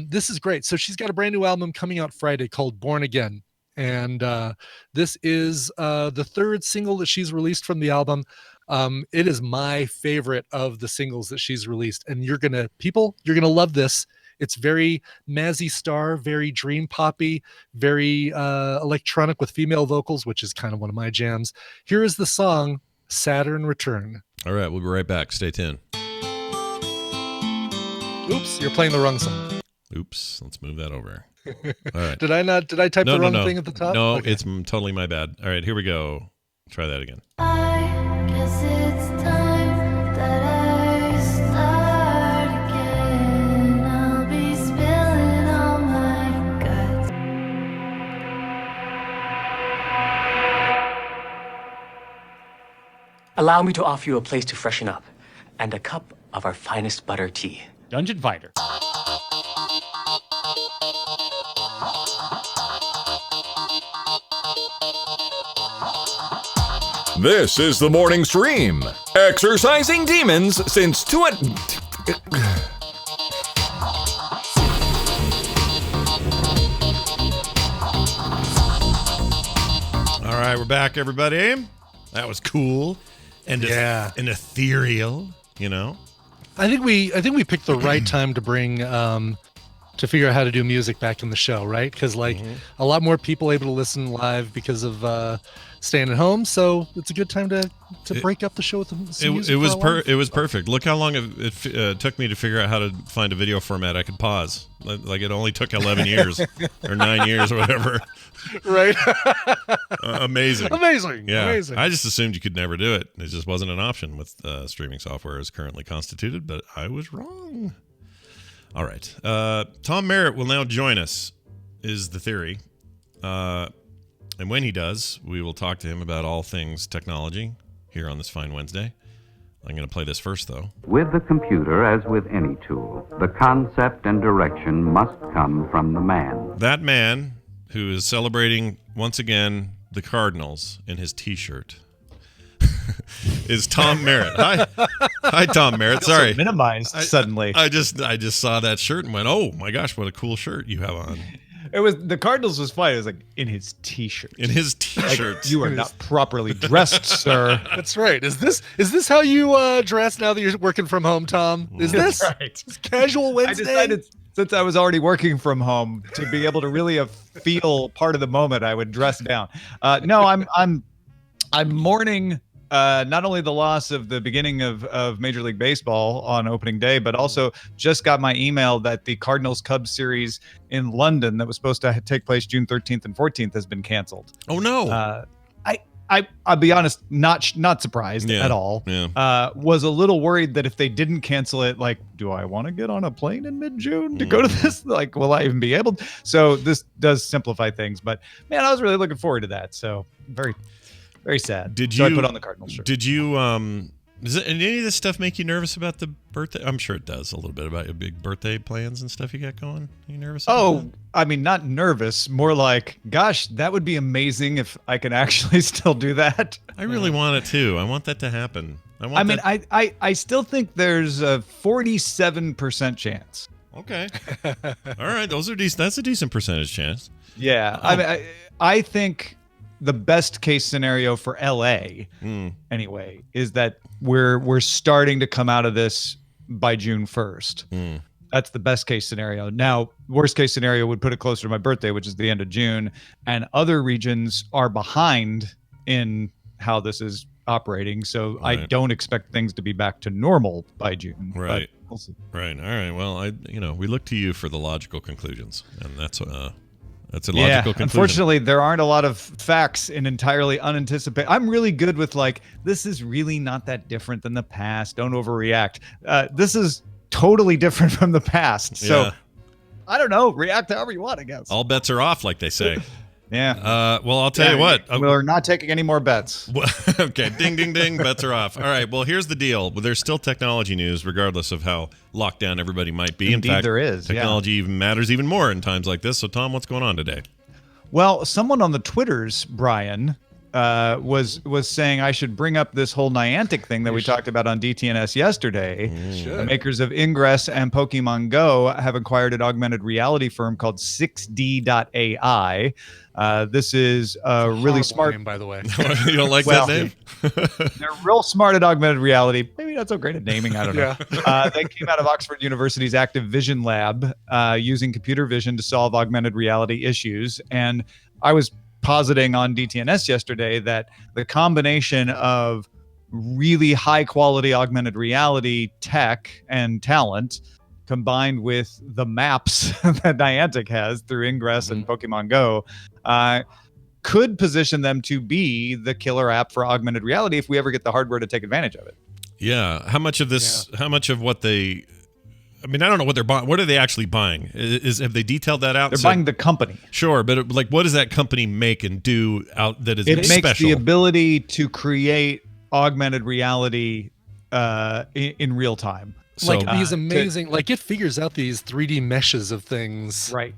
This is great. So she's got a brand new album coming out Friday called Born Again. And this is the third single that she's released from the album. It is my favorite of the singles that she's released. And you're going to love this. It's very Mazzy Star, very dream poppy, very electronic with female vocals, which is kind of one of my jams. Here is the song Saturn Return. All right, we'll be right back. Stay tuned. Oops, you're playing the wrong song. Oops, let's move that over. All right. Did I type the wrong thing at the top? No, okay. It's totally my bad. All right, here we go. Try that again. I guess it's time that I start again. I'll be spilling all my guts. Allow me to offer you a place to freshen up and a cup of our finest butter tea. Dungeon Fighter. This is the morning stream. Exercising demons since All right, we're back, everybody. That was cool and and ethereal, you know. I think we picked the right time to bring to figure out how to do music back in the show, right? Because a lot more people able to listen live because of staying at home, so it's a good time to break up the show with some music. It was perfect. Look how long it took me to figure out how to find a video format I could pause. Like it only took 11 years or 9 years or whatever. Right. Amazing. Yeah. Amazing. I just assumed you could never do it. It just wasn't an option with streaming software as currently constituted, but I was wrong. All right. Tom Merritt will now join us, is the theory. And when he does, we will talk to him about all things technology here on this fine Wednesday. I'm going to play this first, though. With the computer, as with any tool, the concept and direction must come from the man. That man who is celebrating, once again, the Cardinals in his T-shirt is Tom Merritt. Hi, Tom Merritt. Sorry. Minimized suddenly. I just saw that shirt and went, oh, my gosh, what a cool shirt you have on. It was the Cardinals was fine. It was like in his T-shirt. In his T-shirt. Like, you are not properly dressed, sir. That's right. Is this how you dress now that you're working from home, Tom? Is this right? Casual Wednesday? I decided since I was already working from home to be able to really feel part of the moment, I would dress down. No, I'm mourning. Not only the loss of the beginning of Major League Baseball on opening day, but also just got my email that the Cardinals-Cubs series in London that was supposed to take place June 13th and 14th has been canceled. Oh, no. I'll be honest, not surprised at all. Yeah. Was a little worried that if they didn't cancel it, like, do I want to get on a plane in mid-June to go to this? Like, will I even be able to? So this does simplify things. But, man, I was really looking forward to that. So very... very sad. I put on the Cardinals shirt. Did you does any of this stuff make you nervous about the birthday? I'm sure it does a little bit about your big birthday plans and stuff you got going. Are you nervous about that? I mean, not nervous, more like, gosh, that would be amazing if I can actually still do that. I really want it too. I want that to happen. I still think there's a 47% chance. Okay. All right, those are decent. That's a decent percentage chance. Yeah. I think the best case scenario for LA anyway is that we're starting to come out of this by June 1st. That's the best case scenario. Now, worst case scenario would put it closer to my birthday, which is the end of June, and other regions are behind in how this is operating, so I don't expect things to be back to normal by June. Right. But we'll see. Right. All right. Well, we look to you for the logical conclusions, and that's a logical conclusion. Unfortunately, there aren't a lot of facts in entirely unanticipated. I'm really good with this is really not that different than the past. Don't overreact. This is totally different from the past. So I don't know. React however you want, I guess. All bets are off, like they say. Yeah. Well, I'll tell you what. We're not taking any more bets. Okay. Ding, ding, ding. Bets are off. All right. Well, here's the deal. There's still technology news, regardless of how locked down everybody might be. Indeed, in fact, there is. Technology even matters even more in times like this. So, Tom, what's going on today? Well, someone on the Twitters, Brian, was saying I should bring up this whole Niantic thing that we talked about on DTNS yesterday. The makers of Ingress and Pokemon Go have acquired an augmented reality firm called 6D.ai. This is a really smart name, by the way. You don't like that name? They're real smart at augmented reality. Maybe not so great at naming. I don't know. They came out of Oxford University's Active Vision Lab using computer vision to solve augmented reality issues. And I was positing on DTNS yesterday that the combination of really high quality augmented reality tech and talent combined with the maps that Niantic has through Ingress and Pokemon Go could position them to be the killer app for augmented reality if we ever get the hardware to take advantage of it. Yeah. How much of this, how much of what they, I mean, I don't know what they're buying. What are they actually buying? Have they detailed that out? They're buying the company. Sure. But what does that company make and do out that is special? It makes the ability to create augmented reality in real time. So, these amazing, it figures out these 3D meshes of things. Right.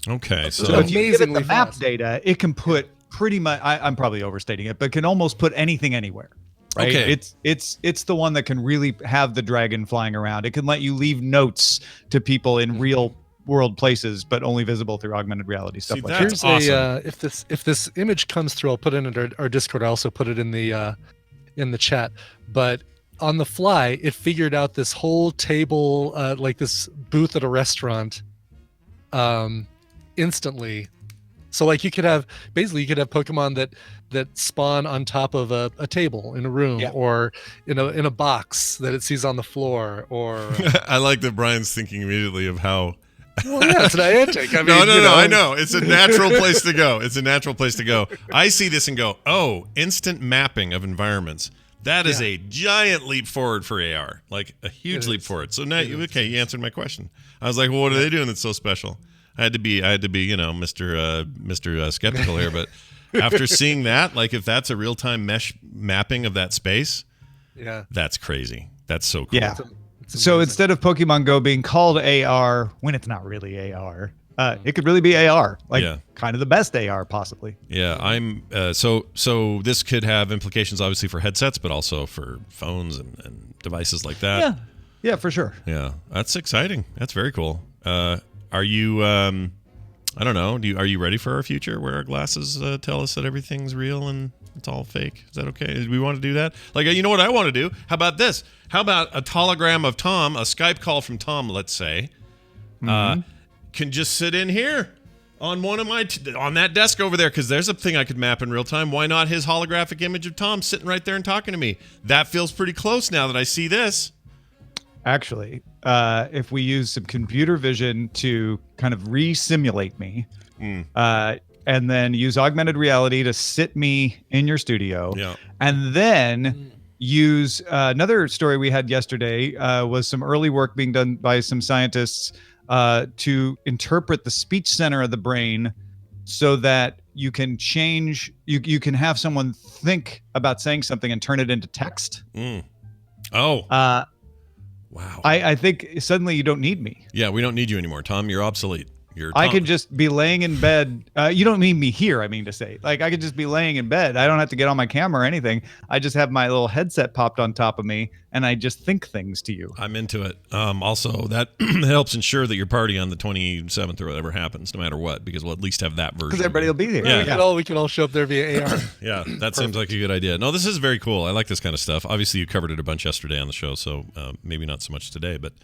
Okay. So if you give it the map data, it can put pretty much, I'm probably overstating it, but can almost put anything anywhere. Right? Okay. It's the one that can really have the dragon flying around. It can let you leave notes to people in real world places, but only visible through augmented reality stuff. Like here's awesome. If this image comes through, I'll put it in our Discord. I also put it in the chat. But on the fly, it figured out this whole table, like this booth at a restaurant, instantly. So you could have Pokemon that spawn on top of a table in a room, or in a box that it sees on the floor, or I like that Brian's thinking immediately of how. Well, yeah, it's Niantic. I mean, no, I know. It's a natural place to go. It's a natural place to go. I see this and go, oh, instant mapping of environments. That is a giant leap forward for AR, like a huge leap forward. So now, you answered my question. I was like, well, what are they doing that's so special? I had to be, Mr. Skeptical here, but after seeing that, if that's a real-time mesh mapping of that space, that's crazy. That's so cool. Yeah. So instead of Pokemon Go being called AR when it's not really AR, it could really be AR, kind of the best AR possibly. Yeah, I'm so this could have implications obviously for headsets, but also for phones and devices like that. Yeah, for sure. Yeah, that's exciting. That's very cool. Are you? I don't know. Are you ready for our future where our glasses tell us that everything's real and it's all fake? Is that okay? Do we want to do that? You know what I want to do? How about this? How about a hologram of Tom, a Skype call from Tom, let's say, can just sit in here on one of my on that desk over there, because there's a thing I could map in real time. Why not his holographic image of Tom sitting right there and talking to me? That feels pretty close now that I see this. Actually, if we use some computer vision to kind of re-simulate me, and then use augmented reality to sit me in your studio, and then use another story we had yesterday was some early work being done by some scientists to interpret the speech center of the brain so that you can change, you can have someone think about saying something and turn it into text. Wow. I think suddenly you don't need me. Yeah, we don't need you anymore, Tom. You're obsolete. I could just be laying in bed. You don't need me here, I mean to say. I could just be laying in bed. I don't have to get on my camera or anything. I just have my little headset popped on top of me, and I just think things to you. I'm into it. Also, that helps ensure that your party on the 27th or whatever happens, no matter what, because we'll at least have that version. Because everybody will be here. Yeah. We can all show up there via AR. Yeah, that seems like a good idea. No, this is very cool. I like this kind of stuff. Obviously, you covered it a bunch yesterday on the show, so maybe not so much today, but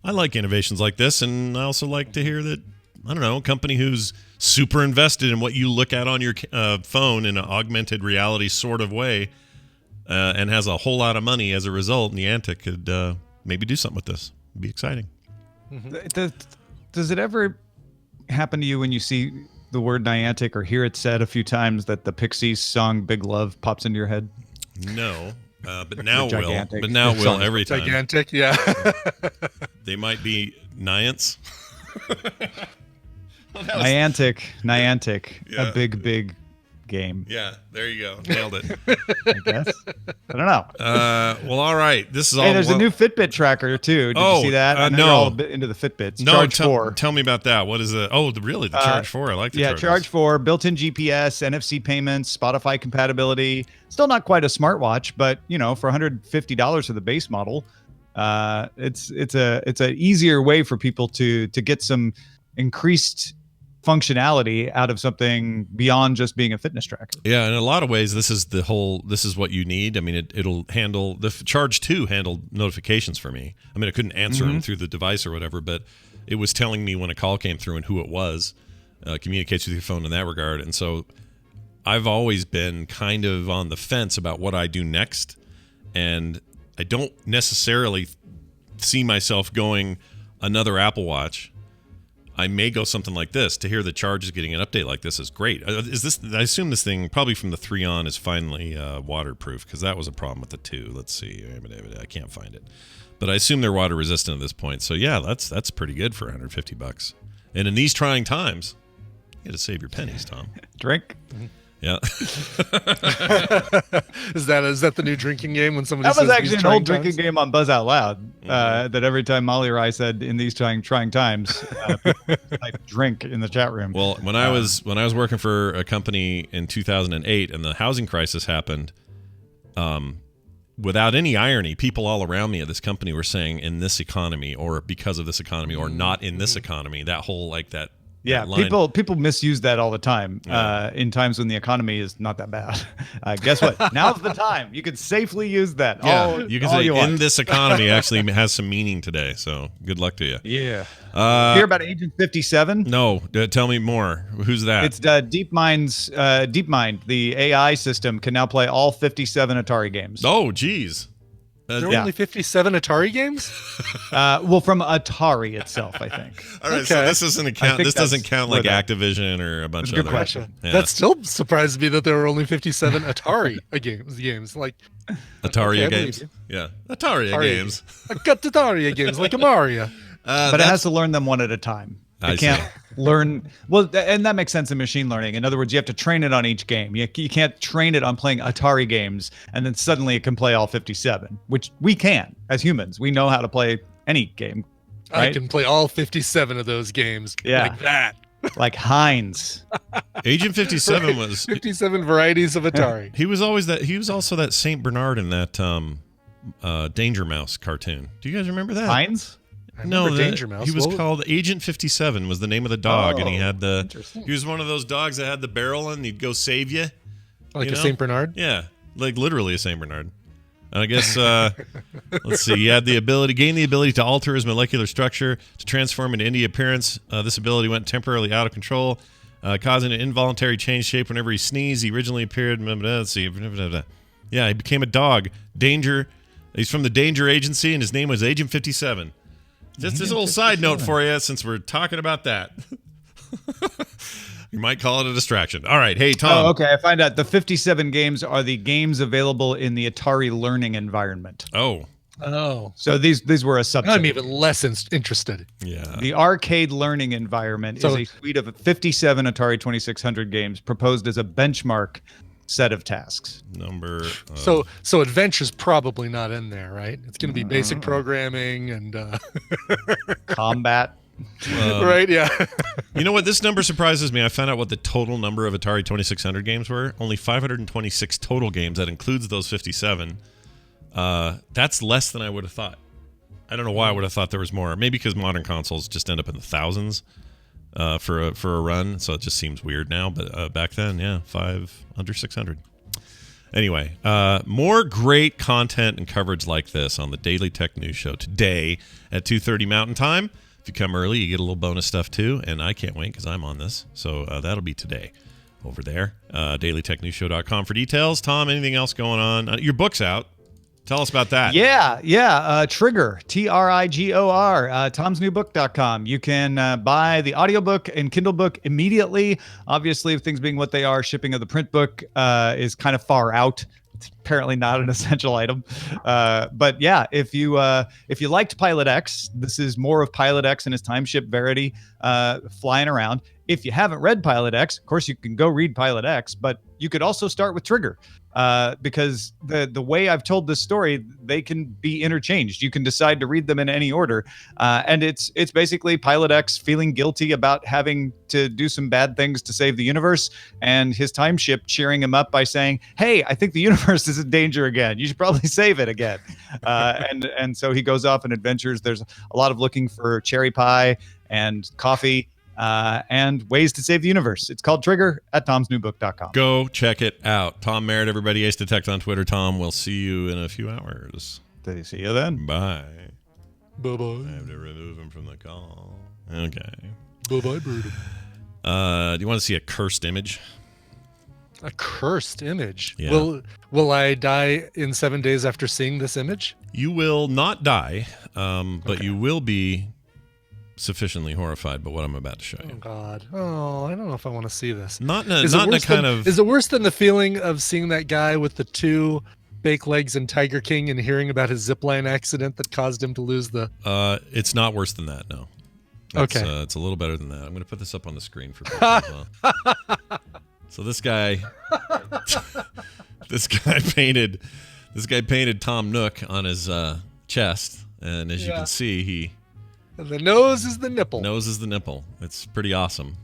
I like innovations like this, and I also like to hear that, I don't know, a company who's super invested in what you look at on your phone in an augmented reality sort of way and has a whole lot of money as a result, Niantic could maybe do something with this. It'd be exciting. Does it ever happen to you when you see the word Niantic or hear it said a few times that the Pixies song Big Love pops into your head? No. But now will. But now will every time. Gigantic, yeah. They might be Niants. Niantic, Yeah. a big game. Yeah, there you go. Nailed it. I guess. I don't know. Well, all right. This is all. Hey, there's a new Fitbit tracker too. Did you see that? I know no. you're all a bit into the Fitbits. No, Charge 4. Tell me about that. What is it? Oh, really? The Charge 4. I like the Charge. Charge 4, built-in GPS, NFC payments, Spotify compatibility. Still not quite a smartwatch, but for $150 for the base model, it's an easier way for people to get some increased functionality out of something beyond just being a fitness tracker. Yeah, in a lot of ways, this is what you need. I mean, it'll handle the Charge 2 handled notifications for me. I mean, I couldn't answer them through the device or whatever, but it was telling me when a call came through and who it was. Communicates with your phone in that regard, and so I've always been kind of on the fence about what I do next, and I don't necessarily see myself going another Apple Watch. I may go something like this. To hear the Charge is getting an update like this is great. Is this? I assume this thing probably from the 3 on is finally waterproof, because that was a problem with the 2. Let's see. I can't find it, but I assume they're water resistant at this point. So yeah, that's pretty good for $150. And in these trying times, you got to save your pennies, Tom. Drink. Yeah. Is that the new drinking game when somebody That says was actually these an old trying drinking times? game on Buzz Out Loud. That every time Molly or I said in these trying times, people type drink in the chat room. Well, when I was working for a company in 2008 and the housing crisis happened, without any irony, people all around me at this company were saying, "In this economy," or "Because of this economy," or "Not in this economy." That whole that. Yeah, that line. people misuse that all the time. In times when the economy is not that bad. Guess what? Now's the time. You can safely use that. Yeah, you can say want. "In this economy" actually has some meaning today. So good luck to you. Yeah. Hear about Agent 57? No, tell me more. Who's that? It's DeepMind, the AI system, can now play all 57 Atari games. Oh, geez. There are only 57 Atari games? Well, from Atari itself, I think. All right, so this doesn't count. This doesn't count like Activision or a bunch of other. Question. Yeah. That still surprised me that there were only 57 Atari games. Like Atari games. Yeah, Atari games. I got Atari games like a Mario. But it has to learn them one at a time. It can't learn well, and that makes sense in machine learning. In other words, you have to train it on each game. You can't train it on playing Atari games and then suddenly it can play all 57, which we can as humans. We know how to play any game. Right? I can play all 57 of those games like that. Like Heinz. Agent 57 was 57 varieties of Atari. He was always that. He was also that Saint Bernard in that Danger Mouse cartoon. Do you guys remember that? Heinz? No, Danger Mouse. He was called Agent 57 was the name of the dog, and he had he was one of those dogs that had the barrel and he'd go save you. Like a Saint Bernard? Yeah, like literally a Saint Bernard. And I guess let's see. He had gained the ability to alter his molecular structure to transform into any appearance. This ability went temporarily out of control, causing an involuntary change shape whenever he sneezed. He originally appeared. Let's see. Yeah, he became a dog. Danger. He's from the Danger Agency, and his name was Agent 57. Just this little side note for you, since we're talking about that. You might call it a distraction. All right. Hey, Tom. Oh, okay. I find out the 57 games are the games available in the Atari learning environment. Oh. So these were a subset. I'm even less interested. Yeah. The arcade learning environment is a suite of 57 Atari 2600 games proposed as a benchmark set of tasks. So adventure's probably not in there, right? It's going to be basic programming and combat. Right, yeah. You know what? This number surprises me. I found out what the total number of Atari 2600 games were. Only 526 total games. That includes those 57. That's less than I would have thought. I don't know why I would have thought there was more. Maybe because modern consoles just end up in the thousands for a run, so it just seems weird now. But back then, yeah, under 600. Anyway, more great content and coverage like this on the Daily Tech News Show today at 2:30 Mountain Time. If you come early, you get a little bonus stuff too, and I can't wait because I'm on this. So that'll be today. over there. DailyTechNewsShow.com for details. Tom, anything else going on? Your book's out. Tell us about that. Yeah. Trigger, TRIGOR, tomsnewbook.com. You can buy the audiobook and Kindle book immediately. Obviously, things being what they are, shipping of the print book is kind of far out. It's apparently not an essential item. But yeah, if you liked Pilot X, this is more of Pilot X and his time ship Verity flying around. If you haven't read Pilot X, of course, you can go read Pilot X, but you could also start with Trigger. Because the way I've told this story, they can be interchanged. You can decide to read them in any order. And it's basically Pilot X feeling guilty about having to do some bad things to save the universe, and his time ship cheering him up by saying, hey, I think the universe is in danger again. You should probably save it again. And so he goes off on adventures. There's a lot of looking for cherry pie and coffee. And ways to save the universe. It's called Trigger at tomsnewbook.com. Go check it out. Tom Merritt, everybody. Ace Detect on Twitter. Tom, we'll see you in a few hours. See you then. Bye. Bye-bye. I have to remove him from the call. Okay. Bye-bye, bird. Do you want to see a cursed image? A cursed image? Yeah. Will I die in 7 days after seeing this image? You will not die, but you will be sufficiently horrified by what I'm about to show you. Oh God! Oh, I don't know if I want to see this. Not in a kind of. Is it worse than the feeling of seeing that guy with the 2 fake legs in Tiger King and hearing about his zipline accident that caused him to lose the? It's not worse than that. No. Okay. It's a little better than that. I'm going to put this up on the screen for people as well. So this guy painted Tom Nook on his chest, and as you can see, the nose is the nipple. Nose is the nipple. It's pretty awesome.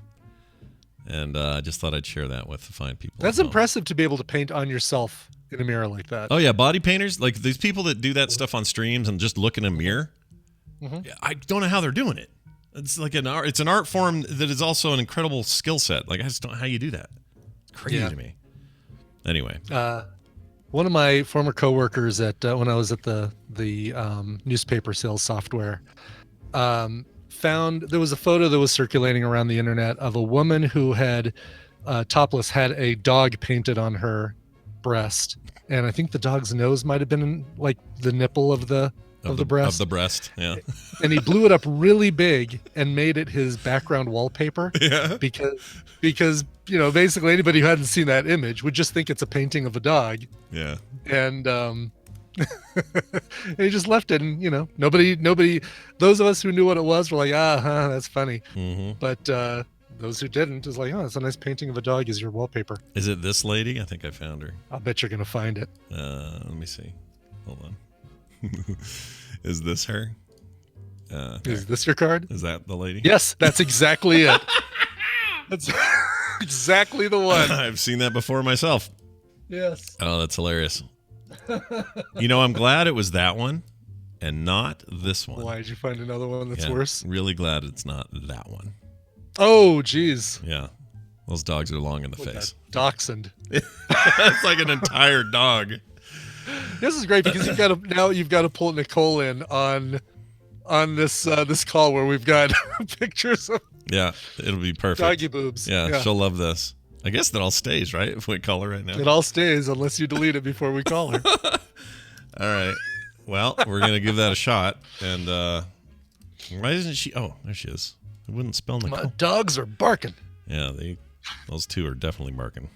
And I just thought I'd share that with the fine people. That's impressive to be able to paint on yourself in a mirror like that. Oh, yeah. Body painters, like these people that do that stuff on streams and just look in a mirror. Mm-hmm. I don't know how they're doing it. It's like an art. It's an art form that is also an incredible skill set. Like, I just don't know how you do that. It's crazy to me. Anyway. One of my former coworkers at when I was at the newspaper sales software, found there was a photo that was circulating around the internet of a woman who had topless, had a dog painted on her breast, and I think the dog's nose might have been like the nipple of the breast. Of the breast, yeah. And he blew it up really big and made it his background wallpaper. Yeah. Because basically anybody who hadn't seen that image would just think it's a painting of a dog. Yeah. And he just left it, and nobody. Those of us who knew what it was were like, that's funny. Mm-hmm. But those who didn't is like, it's a nice painting of a dog as your wallpaper. Is it this lady? I think I found her. I'll bet you're gonna find it. Let me see. Hold on. Is this her? Is this your card? Is that the lady? Yes, that's exactly it. That's exactly the one. I've seen that before myself. Yes. Oh, that's hilarious. I'm glad it was that one and not this one. Why did you find another one that's worse? Really glad it's not that one. Oh, geez. Yeah. Those dogs are long in the face. Dachshund. It's like an entire dog. This is great because you've got to pull Nicole in on this call where we've got pictures of it'll be perfect. Doggy boobs. Yeah, she'll love this. I guess that all stays, right? If we call her right now. It all stays unless you delete it before we call her. All right. Well, we're going to give that a shot. And why isn't she? Oh, there she is. It wouldn't spell Nicole. My dogs are barking. Yeah, those two are definitely barking.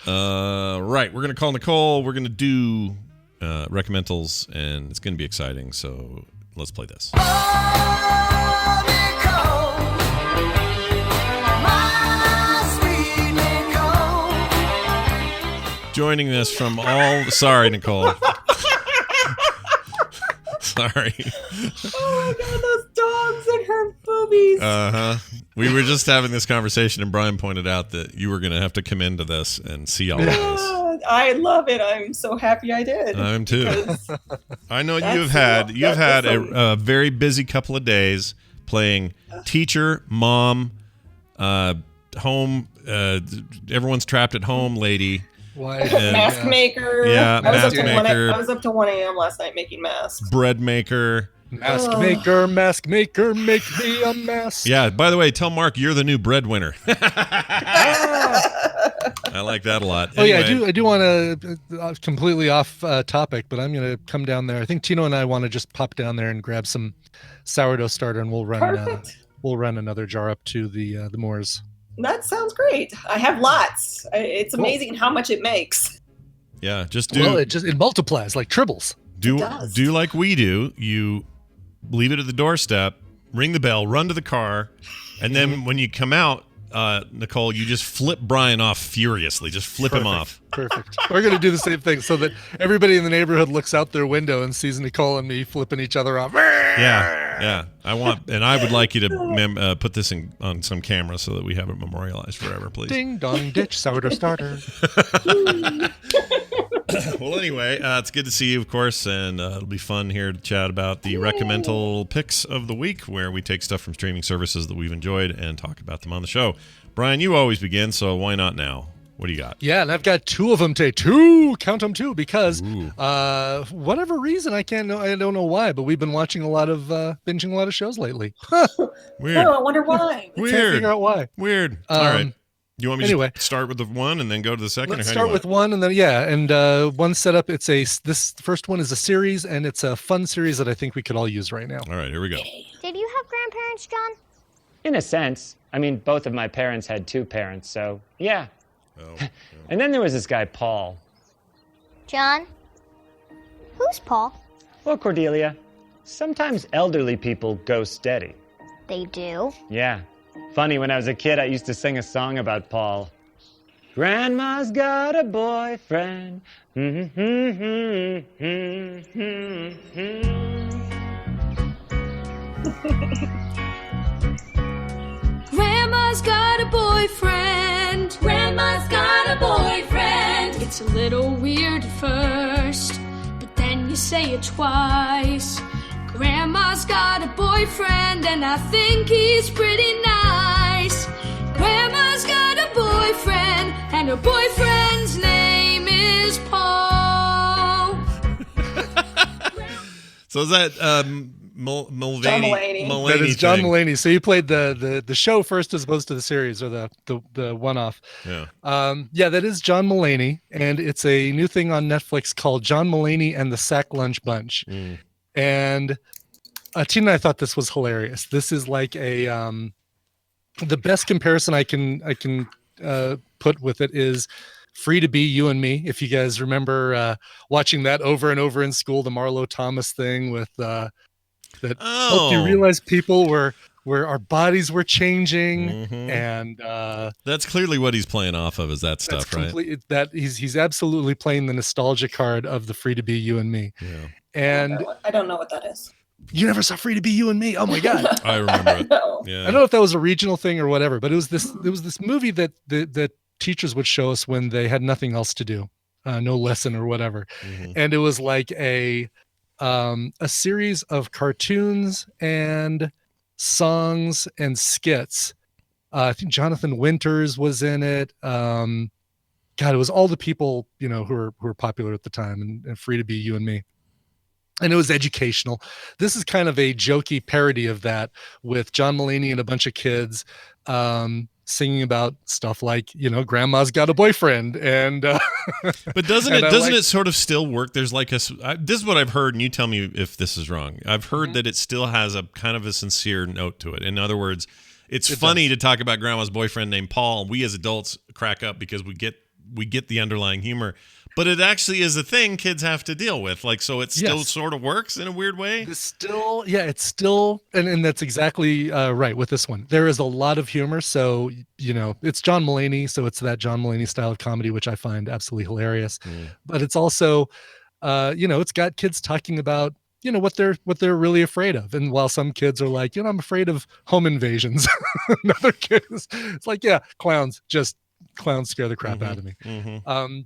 Right. We're going to call Nicole. We're going to do recommendals, and it's going to be exciting. So let's play this. Joining us from all... Sorry, Nicole. Sorry. Oh my God, those dogs and her boobies. We were just having this conversation, and Brian pointed out that you were going to have to come into this and see all of this. I love it. I'm so happy I did. I'm too. I know you've had a very busy couple of days playing teacher, mom, home, everyone's trapped at home lady. Mask maker. Yeah, I was up to 1 a.m. last night making masks. Bread maker. Mask maker, make me a mask. Yeah, by the way, tell Mark you're the new breadwinner. I like that a lot. Oh anyway. yeah, I do want to completely off topic, but I'm going to come down there. I think Tino and I want to just pop down there and grab some sourdough starter, and we'll run another jar up to the Moors. That sounds great. I have lots. It's amazing how much it makes. Yeah, just do. Well, it multiplies like tribbles. Do like we do. You leave it at the doorstep, ring the bell, run to the car, and then when you come out, Nicole, you just flip Brian off furiously. Just flip him off. Perfect. We're going to do the same thing so that everybody in the neighborhood looks out their window and sees Nicole and me flipping each other off. Yeah. I would like you to put this on some camera so that we have it memorialized forever, please. Ding dong ditch sourdough starter. Well, anyway, it's good to see you, of course, and it'll be fun here to chat about the recommendal picks of the week, where we take stuff from streaming services that we've enjoyed and talk about them on the show. Brian, you always begin, so why not now? What do you got? Yeah, and I've got two of them today. Count them two, because whatever reason, I don't know why, but we've been watching binging a lot of shows lately. Weird. Oh, I wonder why. Can't figure out why. Weird. All right. You want me to start with the one and then go to the second? Let's start with one, and then one setup. This first one is a series, and it's a fun series that I think we could all use right now. All right, here we go. Did you have grandparents, John? In a sense. I mean, both of my parents had two parents, so yeah. Oh. And then there was this guy, Paul. John? Who's Paul? Well, Cordelia, sometimes elderly people go steady. They do? Yeah. Funny, when I was a kid, I used to sing a song about Paul. Grandma's got a boyfriend. Grandma's got a boyfriend. Grandma's got a boyfriend. It's a little weird at first, but then you say it twice. Grandma's got a boyfriend, and I think he's pretty nice. Grandma's got a boyfriend, and her boyfriend's name is Paul. So is that Mulvaney? John Mulaney. That is John Mulaney. So you played the show first as opposed to the series, or the one-off. Yeah. That is John Mulaney, and it's a new thing on Netflix called John Mulaney and the Sack Lunch Bunch. And Tina and I thought this was hilarious. This is like the best comparison I can put with it is Free to Be You and Me. If you guys remember watching that over and over in school, the Marlo Thomas thing with do you realize people where our bodies were changing, and that's clearly what he's playing off of, is that stuff, right? That he's absolutely playing the nostalgia card of the Free to Be You and Me. Yeah. And I don't know what that is. You never saw Free to Be You and Me? Oh my God. I remember it. Yeah. I don't know if that was a regional thing or whatever, but it was this movie that teachers would show us when they had nothing else to do, no lesson or whatever. And it was like a series of cartoons and songs and skits. I think Jonathan Winters was in it. God, it was all the people, who were popular at the time, and Free to Be You and Me. And it was educational. This is kind of a jokey parody of that, with John Mulaney and a bunch of kids singing about stuff like, grandma's got a boyfriend. And but doesn't it sort of still work? There's like this is what I've heard, and you tell me if this is wrong. I've heard that it still has a kind of a sincere note to it. In other words, it's funny to talk about grandma's boyfriend named Paul. We as adults crack up because we get the underlying humor. But it actually is a thing kids have to deal with. Like, so it still sort of works in a weird way. It's still, and that's exactly right with this one. There is a lot of humor. So, it's John Mulaney. So it's that John Mulaney style of comedy, which I find absolutely hilarious. But it's also, it's got kids talking about, what they're really afraid of. And while some kids are like, I'm afraid of home invasions. Another kid it's like, clowns scare the crap out of me.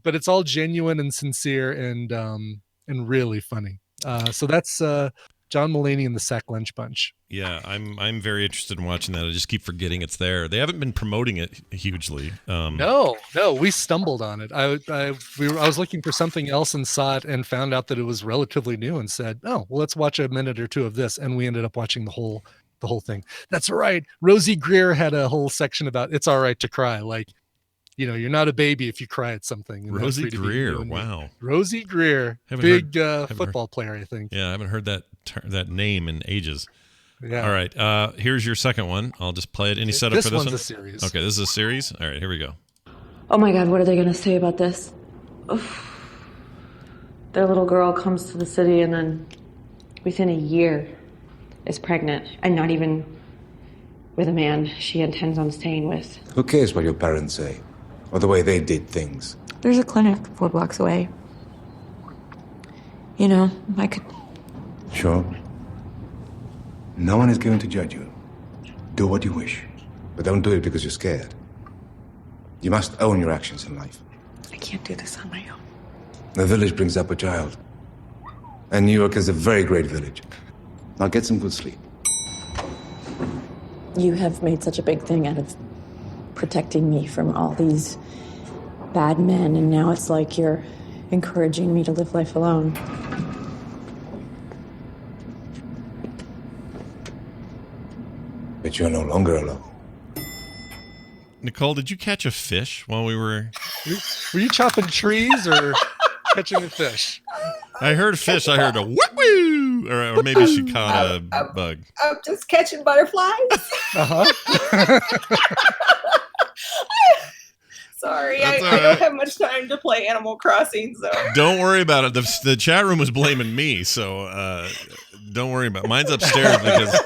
But it's all genuine and sincere and really funny. So that's John Mulaney and the Sack Lunch Bunch. Yeah, I'm very interested in watching that. I just keep forgetting it's there. They haven't been promoting it hugely. No, we stumbled on it. I was looking for something else and saw it and found out that it was relatively new and said, "Oh, well, let's watch a minute or two of this." And we ended up watching the whole thing. That's right. Rosie Greer had a whole section about it's all right to cry. Like, you're not a baby if you cry at something. Rosie Greer, wow. Rosie Greer, big football player, I think. Yeah, I haven't heard that name in ages. Yeah. All right, here's your second one. I'll just play it. Any setup for this one? This one's a series. Okay, this is a series. All right, here we go. Oh my God, what are they going to say about this? Oof. Their little girl comes to the city and then within a year is pregnant, and not even with a man she intends on staying with. Who cares what your parents say? Or the way they did things? There's a clinic 4 blocks away. I could... Sure. No one is going to judge you. Do what you wish. But don't do it because you're scared. You must own your actions in life. I can't do this on my own. The village brings up a child. And New York is a very great village. Now get some good sleep. You have made such a big thing out of protecting me from all these bad men, and now it's like you're encouraging me to live life alone. But you're no longer alone. Nicole, did you catch a fish while we were... Were you chopping trees or catching a fish? I heard fish. I heard a woo, or maybe she caught a bug. I'm just catching butterflies. Sorry, I don't have much time to play Animal Crossing, so... Don't worry about it. The chat room was blaming me, so don't worry about it. Mine's upstairs because...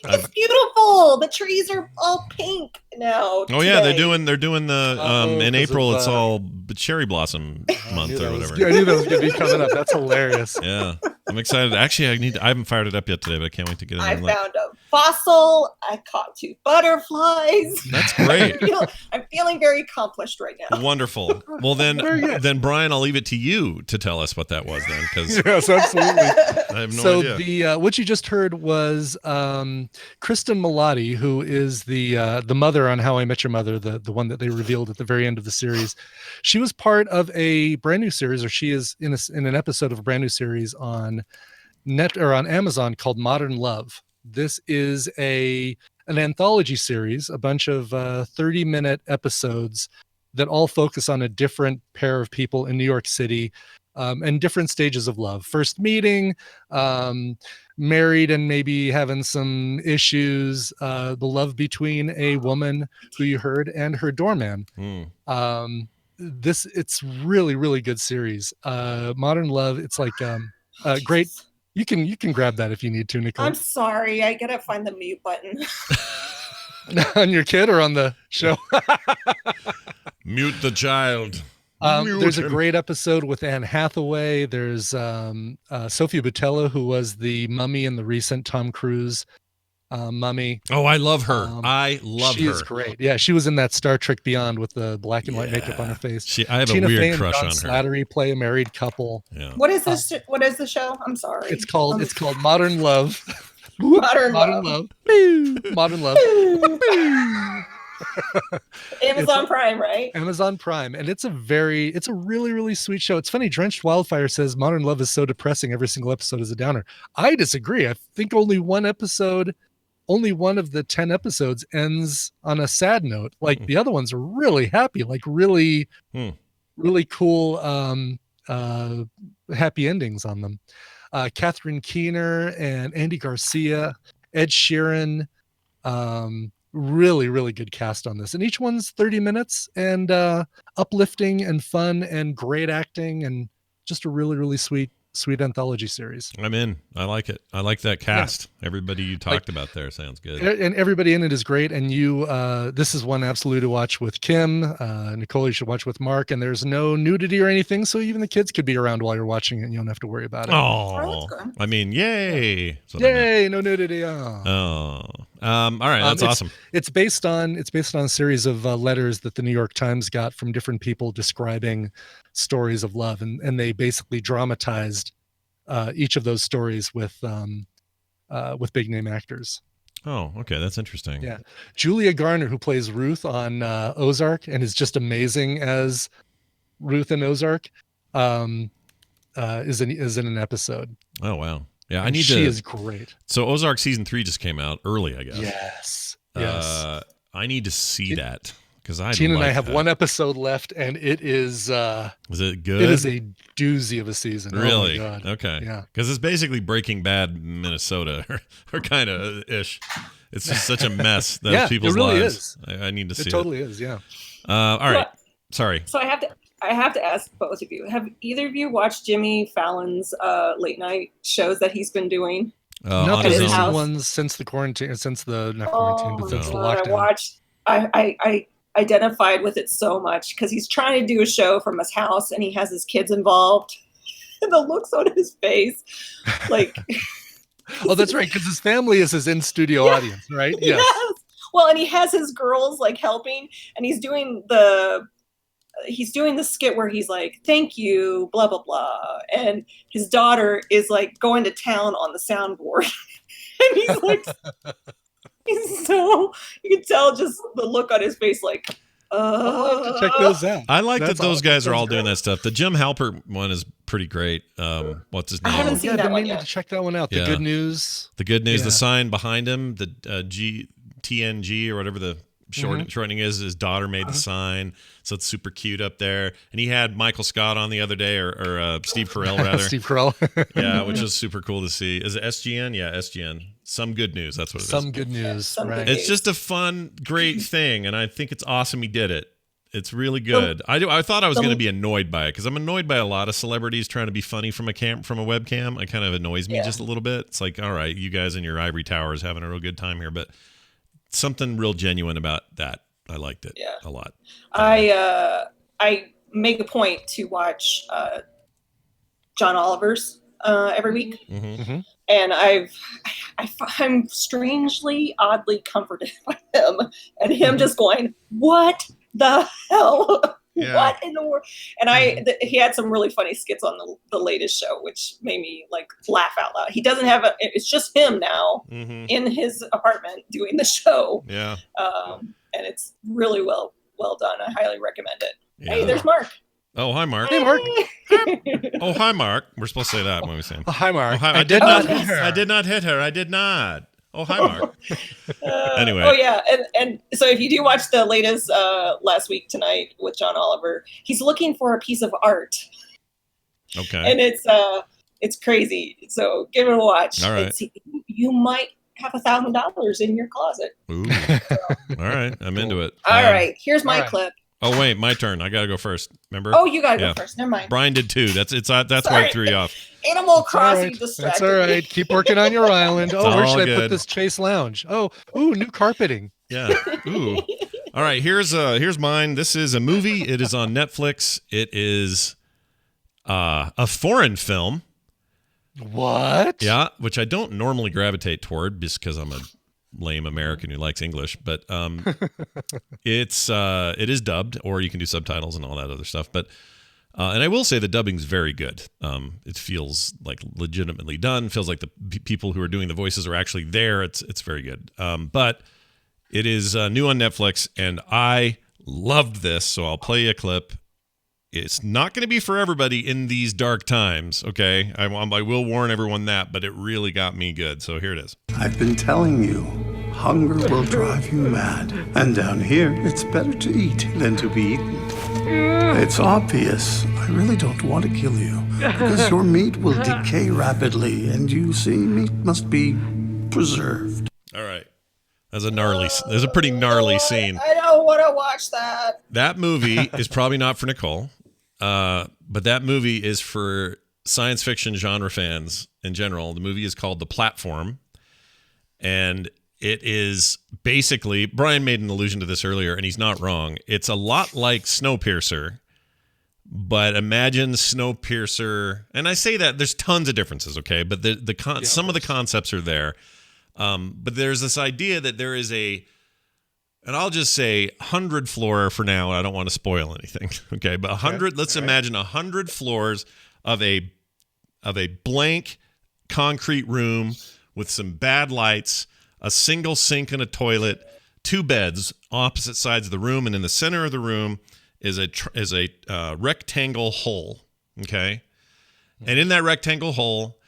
It's beautiful. The trees are all pink now. Oh yeah, they're doing the in April. It's all cherry blossom month or whatever. I knew that was gonna be coming up. That's hilarious. Yeah, I'm excited. Actually, I haven't fired it up yet today, but I can't wait to get it. I found a fossil. I caught 2 butterflies. That's great. I'm feeling very accomplished right now. Wonderful. Well, then Brian, I'll leave it to you to tell us what that was then, because yes, absolutely. I have no idea. So what you just heard was Kristen Milotti, who is the mother on How I Met Your Mother, the one that they revealed at the very end of the series. She was part of a brand new series, or she is in an episode of a brand new series on Amazon called Modern Love. This is an anthology series, a bunch of 30-minute episodes that all focus on a different pair of people in New York City and different stages of love. First meeting, married and maybe having some issues, the love between a woman who you heard and her doorman. It's really, really good series. Modern Love, it's like great. You can grab that if you need to, Nicole. I'm sorry. I gotta find the mute button. On your kid or on the show? Mute the child. There's a great episode with Anne Hathaway. There's Sophia Boutella, who was the mummy in the recent Tom Cruise Mummy. Oh, I love her. I love her. She is great. Yeah, she was in that Star Trek Beyond with the black and white makeup on her face. I have Tina a weird Fey and crush John on her. Slattery play a married couple. Yeah. What is this? What is the show? I'm sorry. It's called Modern Love. Modern Love. Modern Love. Amazon Prime, right? Amazon Prime, and it's a really, really sweet show. It's funny. Drenched Wildfire says Modern Love is so depressing. Every single episode is a downer. I disagree. I think only one of the 10 episodes ends on a sad note. Like the other ones are really happy, like really, really cool, happy endings on them. Catherine Keener and Andy Garcia, Ed Sheeran, really, really good cast on this. And each one's 30 minutes and uplifting and fun and great acting and just a really, really sweet anthology series. I'm in. I like it. I like that cast. Yeah. Everybody you talked about there sounds good. And everybody in it is great. And this is one absolutely to watch with Kim. Nicole, you should watch with Mark. And there's no nudity or anything, so even the kids could be around while you're watching it and you don't have to worry about it. Oh, I mean, yay. Yay, no nudity. All right, that's awesome. It's based on a series of letters that the New York Times got from different people describing stories of love, and they basically dramatized each of those stories with big name actors. Oh, okay, that's interesting. Yeah, Julia Garner, who plays Ruth on Ozark and is just amazing as Ruth in Ozark, is in an episode. Oh wow, yeah, And she is great. So Ozark season 3 just came out early, I guess. Yes. I need to see that because Gina and I have one episode left, and it is. Is it good? It is a doozy of a season. Really? Oh my God. Okay. Yeah. Because it's basically Breaking Bad, Minnesota, or kind of ish. It's just such a mess that Yeah, people's it really lives. is. I need to see it. It totally is. Yeah. All right. Sorry. So I have to ask both of you: have either of you watched Jimmy Fallon's late night shows that he's been doing? Not at his the house? ones since the quarantine, since the not Oh quarantine, but my since the God, lockdown. I identified with it so much because he's trying to do a show from his house and he has his kids involved. And the looks on his face, like. Oh, that's right, because his family is his in-studio audience, right? Yes. Well, and he has his girls like helping, and he's doing the skit where he's like, "Thank you, blah blah blah," and his daughter is like going to town on the soundboard, and he's like, he's so you can tell just the look on his face, like. I'll have to check those out. I like That's that those guys are all great. doing that stuff. The Jim Halpert one is pretty great. What's his name? I haven't seen Yeah, that I've been one meaning yet. to check that one out. The Yeah. Good News. The Good News, Yeah. the sign behind him, the TNG or whatever the shortening is, his daughter made the sign, so it's super cute up there. And he had Michael Scott on the other day, or Steve Carell rather. Steve Carell. Yeah, which is super cool to see. Is it SGN? Yeah, SGN. Some Good News. That's what it is. Some good news. Right. It's just a fun, great thing, and I think it's awesome he did it. It's really good. I thought I was going to be annoyed by it because I'm annoyed by a lot of celebrities trying to be funny from a webcam. It kind of annoys me just a little bit. It's like, all right, you guys in your ivory towers having a real good time here, but something real genuine about that. I liked it a lot. I make a point to watch John Oliver's every week, Mm-hmm. and I'm strangely, oddly comforted by him, and him just going, "What the hell? Yeah. What in the world?" And he had some really funny skits on the latest show, which made me like laugh out loud. He doesn't have it's just him now in his apartment doing the show. Yeah. And it's really well done. I highly recommend it. Yeah. Hey, there's Mark. Oh, hi, Mark. Hey, Mark. Oh, hi, Mark. We're supposed to say that when we say him. Oh, hi, Mark. Oh, hi. I did not hit her. I did not hit her. I did not. Oh, hi, Mark. Anyway. Oh yeah, and so if you do watch the latest Last Week Tonight with John Oliver, he's looking for a piece of art. Okay. And it's crazy. So give it a watch. All right. You might have $1,000 in your closet. Ooh. All right. I'm into it. All right. Here's my all right. clip. Oh, wait. My turn. I got to go first. Remember? Oh, you gotta go first. Never mind. Brian did too. That's why it Sorry. threw you off. Animal Crossing That's distracted all right. me. Keep working on your island. Oh, where all should I good. put this Chase Lounge? Oh, new carpeting. Yeah. Ooh. All right. Here's mine. This is a movie. It is on Netflix. It is a foreign film. What? Yeah, which I don't normally gravitate toward just because I'm a lame American who likes English, but it is dubbed, or you can do subtitles and all that other stuff. But and I will say the dubbing's very good. It feels like legitimately done. Feels like the people who are doing the voices are actually there. It's very good. But it is new on Netflix, and I loved this. So I'll play you a clip. It's not going to be for everybody in these dark times, okay? I will warn everyone that, but it really got me good. So here it is. I've been telling you, hunger will drive you mad. And down here, it's better to eat than to be eaten. It's obvious. I really don't want to kill you, because your meat will decay rapidly, and you see, meat must be preserved. All right. There's a pretty gnarly scene. I don't want to watch that. That movie is probably not for Nicole, but that movie is for science fiction genre fans in general. The movie is called The Platform, and it is basically, Brian made an allusion to this earlier, and he's not wrong. It's a lot like Snowpiercer, but imagine Snowpiercer, and I say that there's tons of differences, okay, but some of the concepts are there. But there's this idea that there is and I'll just say 100 floor for now. I don't want to spoil anything. Okay. But 100, let's imagine 100 floors of a of a blank concrete room with some bad lights, a single sink and a toilet, 2 beds opposite sides of the room, and in the center of the room is a rectangle hole. Okay, and in that rectangle hole,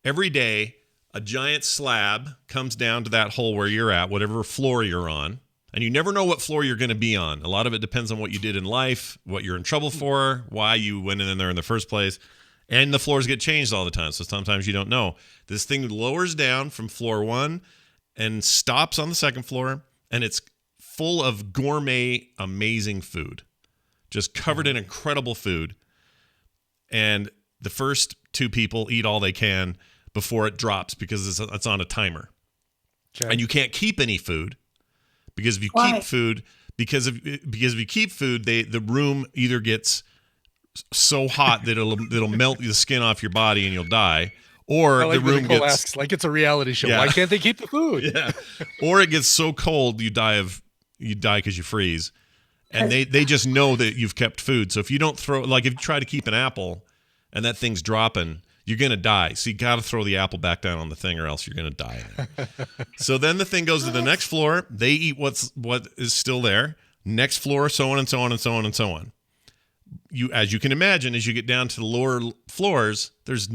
every day a giant slab comes down to that hole where you're at, whatever floor you're on. And you never know what floor you're going to be on. A lot of it depends on what you did in life, what you're in trouble for, why you went in there in the first place. And the floors get changed all the time, so sometimes you don't know. This thing lowers down from floor 1 and stops on the second floor, and it's full of gourmet, amazing food. Just covered in incredible food. And the first 2 people eat all they can before it drops because it's on a timer. Okay. And you can't keep any food. Because if you keep food, because if you keep food, the room either gets so hot that it'll melt the skin off your body and you'll die, or like the room Nicole gets asks, like it's a reality show. Yeah. Why can't they keep the food? Yeah, or it gets so cold you die because you freeze, and they just know that you've kept food. So if you don't throw, like if you try to keep an apple and that thing's dropping, you're going to die. So you got to throw the apple back down on the thing or else you're going to die. So then the thing goes to the next floor. They eat what is still there. Next floor, so on and so on and so on and so on. As you can imagine, as you get down to the lower floors, there's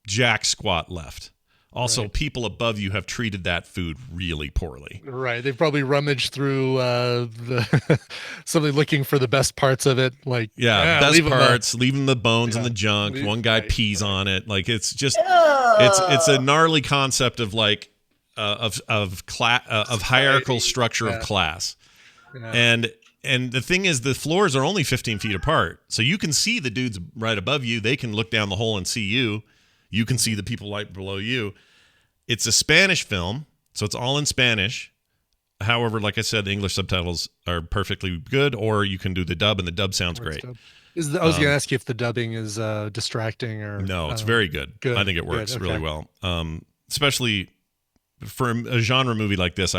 jack squat left. Also, people above you have treated that food really poorly. Right. They've probably rummaged through something looking for the best parts of it. Like, best parts, leaving the bones and the junk. One guy pees on it. Like, it's just, it's a gnarly concept of like, of hierarchical structure of class. Yeah. And the thing is, the floors are only 15 feet apart. So you can see the dudes right above you. They can look down the hole and see you. You can see the people right below you. It's a Spanish film, so it's all in Spanish. However, like I said, the English subtitles are perfectly good, or you can do the dub, and the dub sounds great. I was going to ask you if the dubbing is distracting or... No, it's very good. I think it works really well. Especially for a genre movie like this,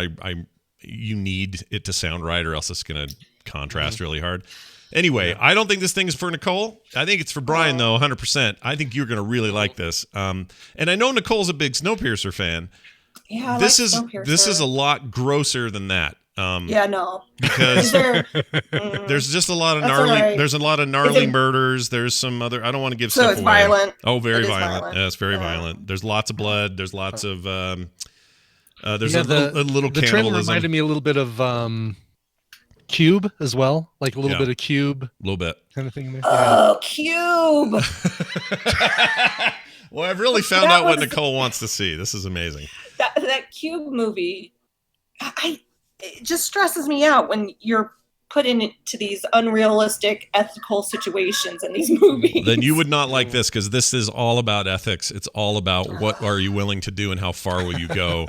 you need it to sound right, or else it's going to contrast really hard. Anyway, I don't think this thing is for Nicole. I think it's for Brian, though, 100%. I think you're going to really like this. And I know Nicole's a big Snowpiercer fan. Yeah, this is a lot grosser than that. No, because there's just a lot of gnarly. Right. There's a lot of gnarly murders. There's some other. I don't want to give stuff away. So it's violent. Oh, very violent. Yeah, it's very violent. There's lots of blood. There's lots of. There's a little. The trailer reminded me a little bit of. Cube as well, like a little bit of Cube, a little bit kind of thing there. Oh, Cube! Well, I've really found out what Nicole wants to see. This is amazing. That Cube movie, it just stresses me out when you're put into these unrealistic ethical situations in these movies. Then you would not like this, because this is all about ethics. It's all about what are you willing to do and how far will you go.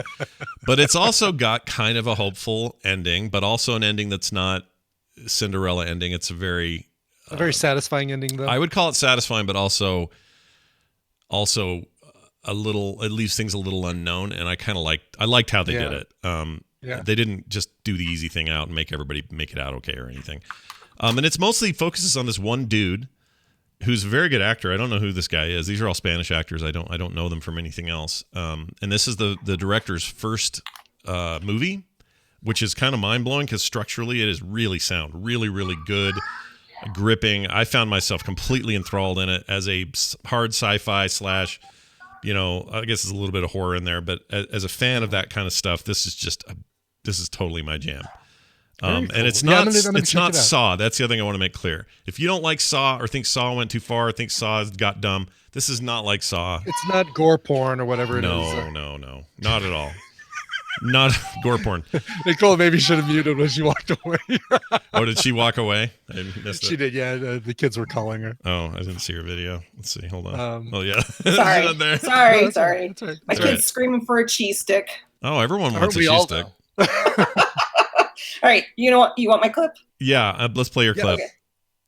But it's also got kind of a hopeful ending, but also an ending that's not Cinderella ending. It's a very satisfying ending, though. I would call it satisfying, but also a little, it leaves things a little unknown. And I liked how they did it. They didn't just do the easy thing out and make everybody make it out okay or anything. And it's mostly focuses on this one dude who's a very good actor. I don't know who this guy is. These are all Spanish actors. I don't know them from anything else. And this is the director's first movie, which is kind of mind-blowing because structurally it is really sound. Really, really good, gripping. I found myself completely enthralled in it as a hard sci-fi / I guess there's a little bit of horror in there, but as a fan of that kind of stuff, this is totally my jam. Cool. And it's not Saw. That's the other thing I want to make clear. If you don't like Saw or think Saw went too far or think Saw got dumb, this is not like Saw. It's not gore porn or whatever it is. No, not at all. Not gore porn. Nicole maybe should have muted when she walked away. Oh, did she walk away? She did, yeah. The kids were calling her. Oh, I didn't see her video. Let's see. Hold on. Oh, yeah. Sorry. My kid's screaming for a cheese stick. Oh, everyone wants a cheese stick. All right. You know what? You want my clip? Yeah. Let's play your clip. Okay.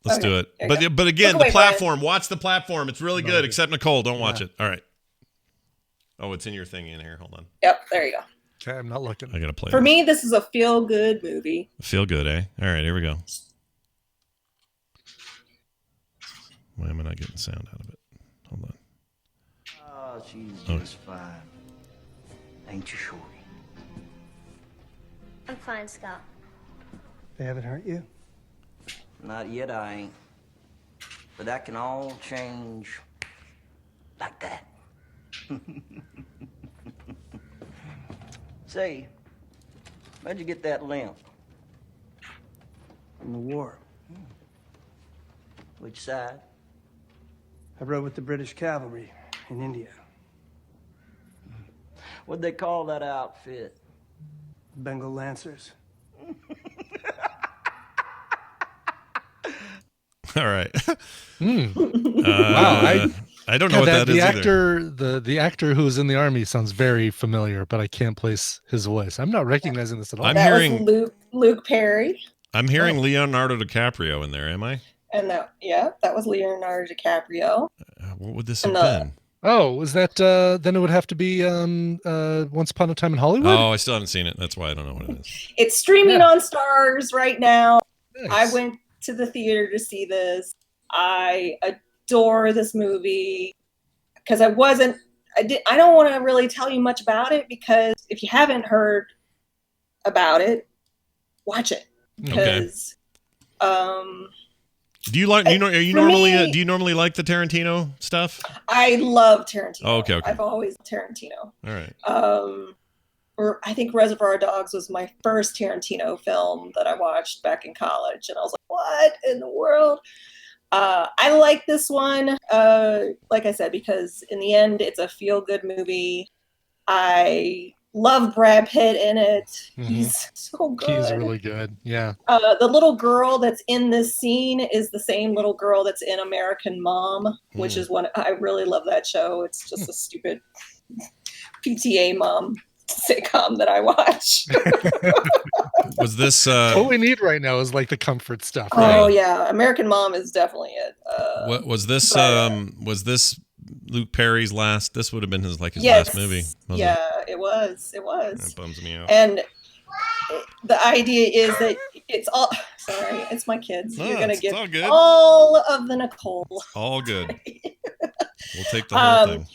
Let's do it. But again, the platform. Brian. Watch the platform. It's really good, except Nicole. Don't watch it. All right. Oh, it's in your thing in here. Hold on. Yep. There you go. Okay, I'm not looking. I gotta play. For me, this is a feel-good movie. Feel good, eh? All right, here we go. Why am I not getting sound out of it? Hold on. Oh, she's just fine. Ain't you, Shorty? I'm fine, Scott. They haven't hurt you? Not yet, I ain't. But that can all change like that. Say, where'd you get that limp? From the war. Which side? I rode with the British cavalry in India. What'd they call that outfit? Bengal Lancers. All right. Wow, I don't know what that is the either. actor, the actor who was in the army sounds very familiar, but I can't place his voice. I'm not recognizing this at all. I'm hearing Luke Perry, I'm hearing Leonardo DiCaprio in there. Am I? and that was Leonardo DiCaprio. What would this have And been? Oh, was that then it would have to be Once Upon a Time in Hollywood? Oh, I still haven't seen it. That's why I don't know what it is. It's streaming on Stars right now. Nice. I went to the theater to see this. I adore this movie because I don't want to really tell you much about it, because if you haven't heard about it, watch it. Because Do you like? Do you normally like the Tarantino stuff? I love Tarantino. Oh, okay. I've always Tarantino. All right. Or I think Reservoir Dogs was my first Tarantino film that I watched back in college, and I was like, "What in the world?" I like this one, like I said, because in the end, it's a feel-good movie. I love Brad Pitt in it. Mhm. He's so good. He's really good. Yeah. The little girl that's in this scene is the same little girl that's in American Mom, which is one I really love that show. It's just a stupid PTA mom sitcom that I watch. Was this What we need right now is like the comfort stuff. Right? Oh yeah, American Mom is definitely it. what was this? Was this Luke Perry's last? This would have been his last movie. Yeah, it was. That bums me out. And the idea is that it's all. Sorry, it's my kids. No, You're gonna it's get all good. all of the Nicole. All good. We'll take the whole thing.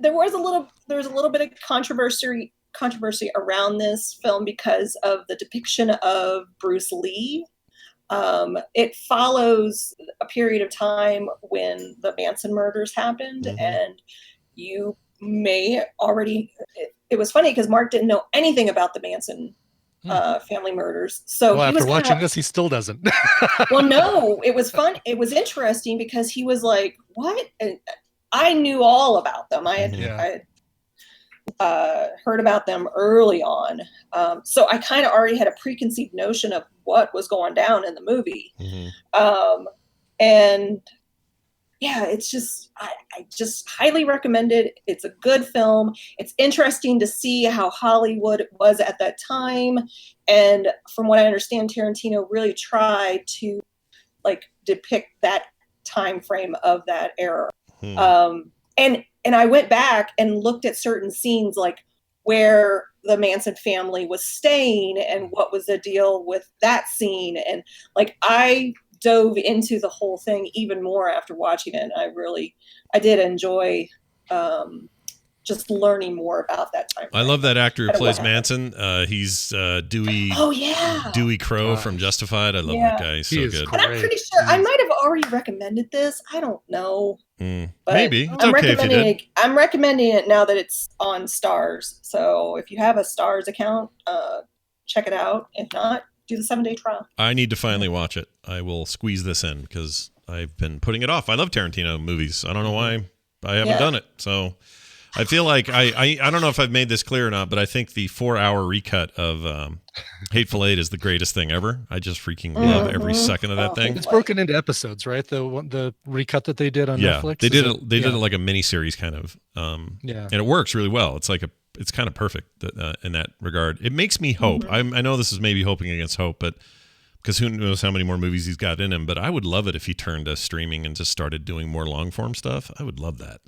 There was a little bit of controversy around this film because of the depiction of Bruce Lee. It follows a period of time when the Manson murders happened, and you may already. It was funny because Mark didn't know anything about the Manson family murders. So well, he was after watching this, he still doesn't. Well, no, it was fun. It was interesting because he was like, "What?" And I knew all about them. I had heard about them early on. So I kind of already had a preconceived notion of what was going down in the movie. And yeah, it's just, I just highly recommend it. It's a good film. It's interesting to see how Hollywood was at that time. And from what I understand, Tarantino really tried to depict that time frame of that era. And I went back and looked at certain scenes, like where the Manson family was staying and what was the deal with that scene. And I dove into the whole thing even more after watching it. And I did enjoy just learning more about that time. I love that actor who plays Manson. He's Dewey. Oh yeah, Dewey Crow from Justified. I love that guy. He's so good. And I'm pretty sure I might have already recommended this. I don't know. But maybe it's okay if you did. I'm recommending it now that it's on Stars. So if you have a Stars account, check it out. If not, do the 7-day trial. I need to finally watch it. I will squeeze this in because I've been putting it off. I love Tarantino movies. I don't know why I haven't done it. So I feel like I don't know if I've made this clear or not, but I think the 4-hour recut of Hateful Eight is the greatest thing ever. I just freaking love every second of that thing. It's broken into episodes, right? The recut that they did on Netflix. They did it. They did it like a mini series kind of. And it works really well. It's it's kind of perfect in that regard. It makes me hope. I know this is maybe hoping against hope, but because who knows how many more movies he's got in him. But I would love it if he turned to streaming and just started doing more long form stuff. I would love that.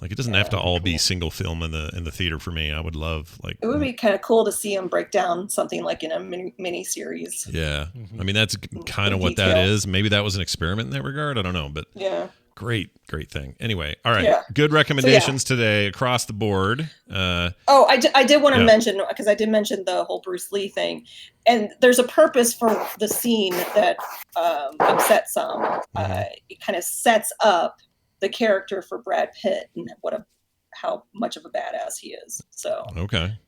It doesn't have to all be single film in the theater for me. I would love it would be kind of cool to see him break down something like in a mini series. Yeah, I mean that's kind of what that is. Maybe that was an experiment in that regard. I don't know, but Great thing. Anyway, all right. Yeah. Good recommendations today across the board. I did want to Yeah. mention, because I did mention the whole Bruce Lee thing, and there's a purpose for the scene that upset some. It kind of sets up the character for Brad Pitt and how much of a badass he is. So Okay.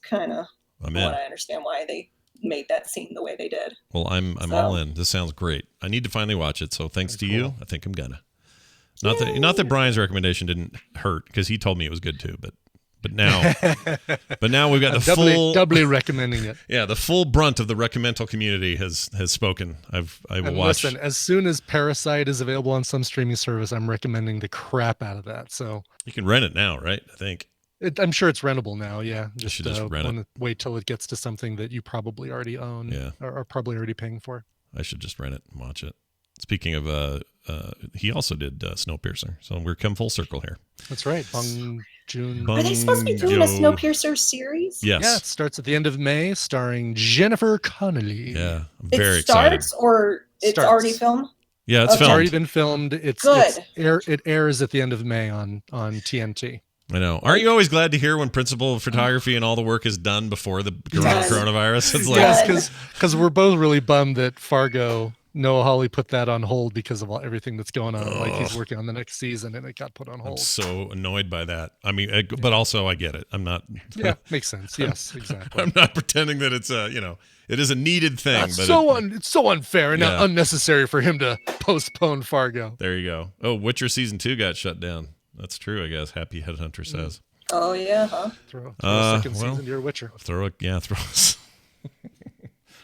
kind of I'm in. what I understand why they made that scene the way they did. Well, I'm all in. This sounds great. I need to finally watch it. So thanks to you. I think I'm gonna. Not that Brian's recommendation didn't hurt, because he told me it was good too, but now we've got the doubly recommending it. Yeah, the full brunt of the recommendal community has spoken. I will watch. Listen, as soon as Parasite is available on some streaming service, I'm recommending the crap out of that. So you can rent it now, right? I think. I'm sure it's rentable now. Yeah, should just rent it. Wait till it gets to something that you probably already own. Yeah, or are probably already paying for. I should just rent it and watch it. Speaking of, he also did Snowpiercer, so we're come full circle here. That's right. Bong Joon. Are they supposed to be doing a Snowpiercer series? Yes. Yeah, it starts at the end of May, starring Jennifer Connelly. Yeah, I'm very excited. It's already filmed? Yeah, it's It's filmed. already been filmed. It airs at the end of May on TNT. I know. Aren't you always glad to hear when principal photography and all the work is done before the coronavirus? It's like, yes, because we're both really bummed that Fargo, Noah Hawley put that on hold because of everything that's going on. Like he's working on the next season and it got put on hold. I'm so annoyed by that. I mean, but also I get it. I'm not. Yeah, makes sense. Yes, exactly. I'm not pretending that it's it is a needed thing. That's but it's so unfair and unnecessary for him to postpone Fargo. There you go. Oh, Witcher season 2 got shut down. That's true, I guess. Happy Headhunter says. Oh yeah, huh? Throw a second season to your Witcher. Throw.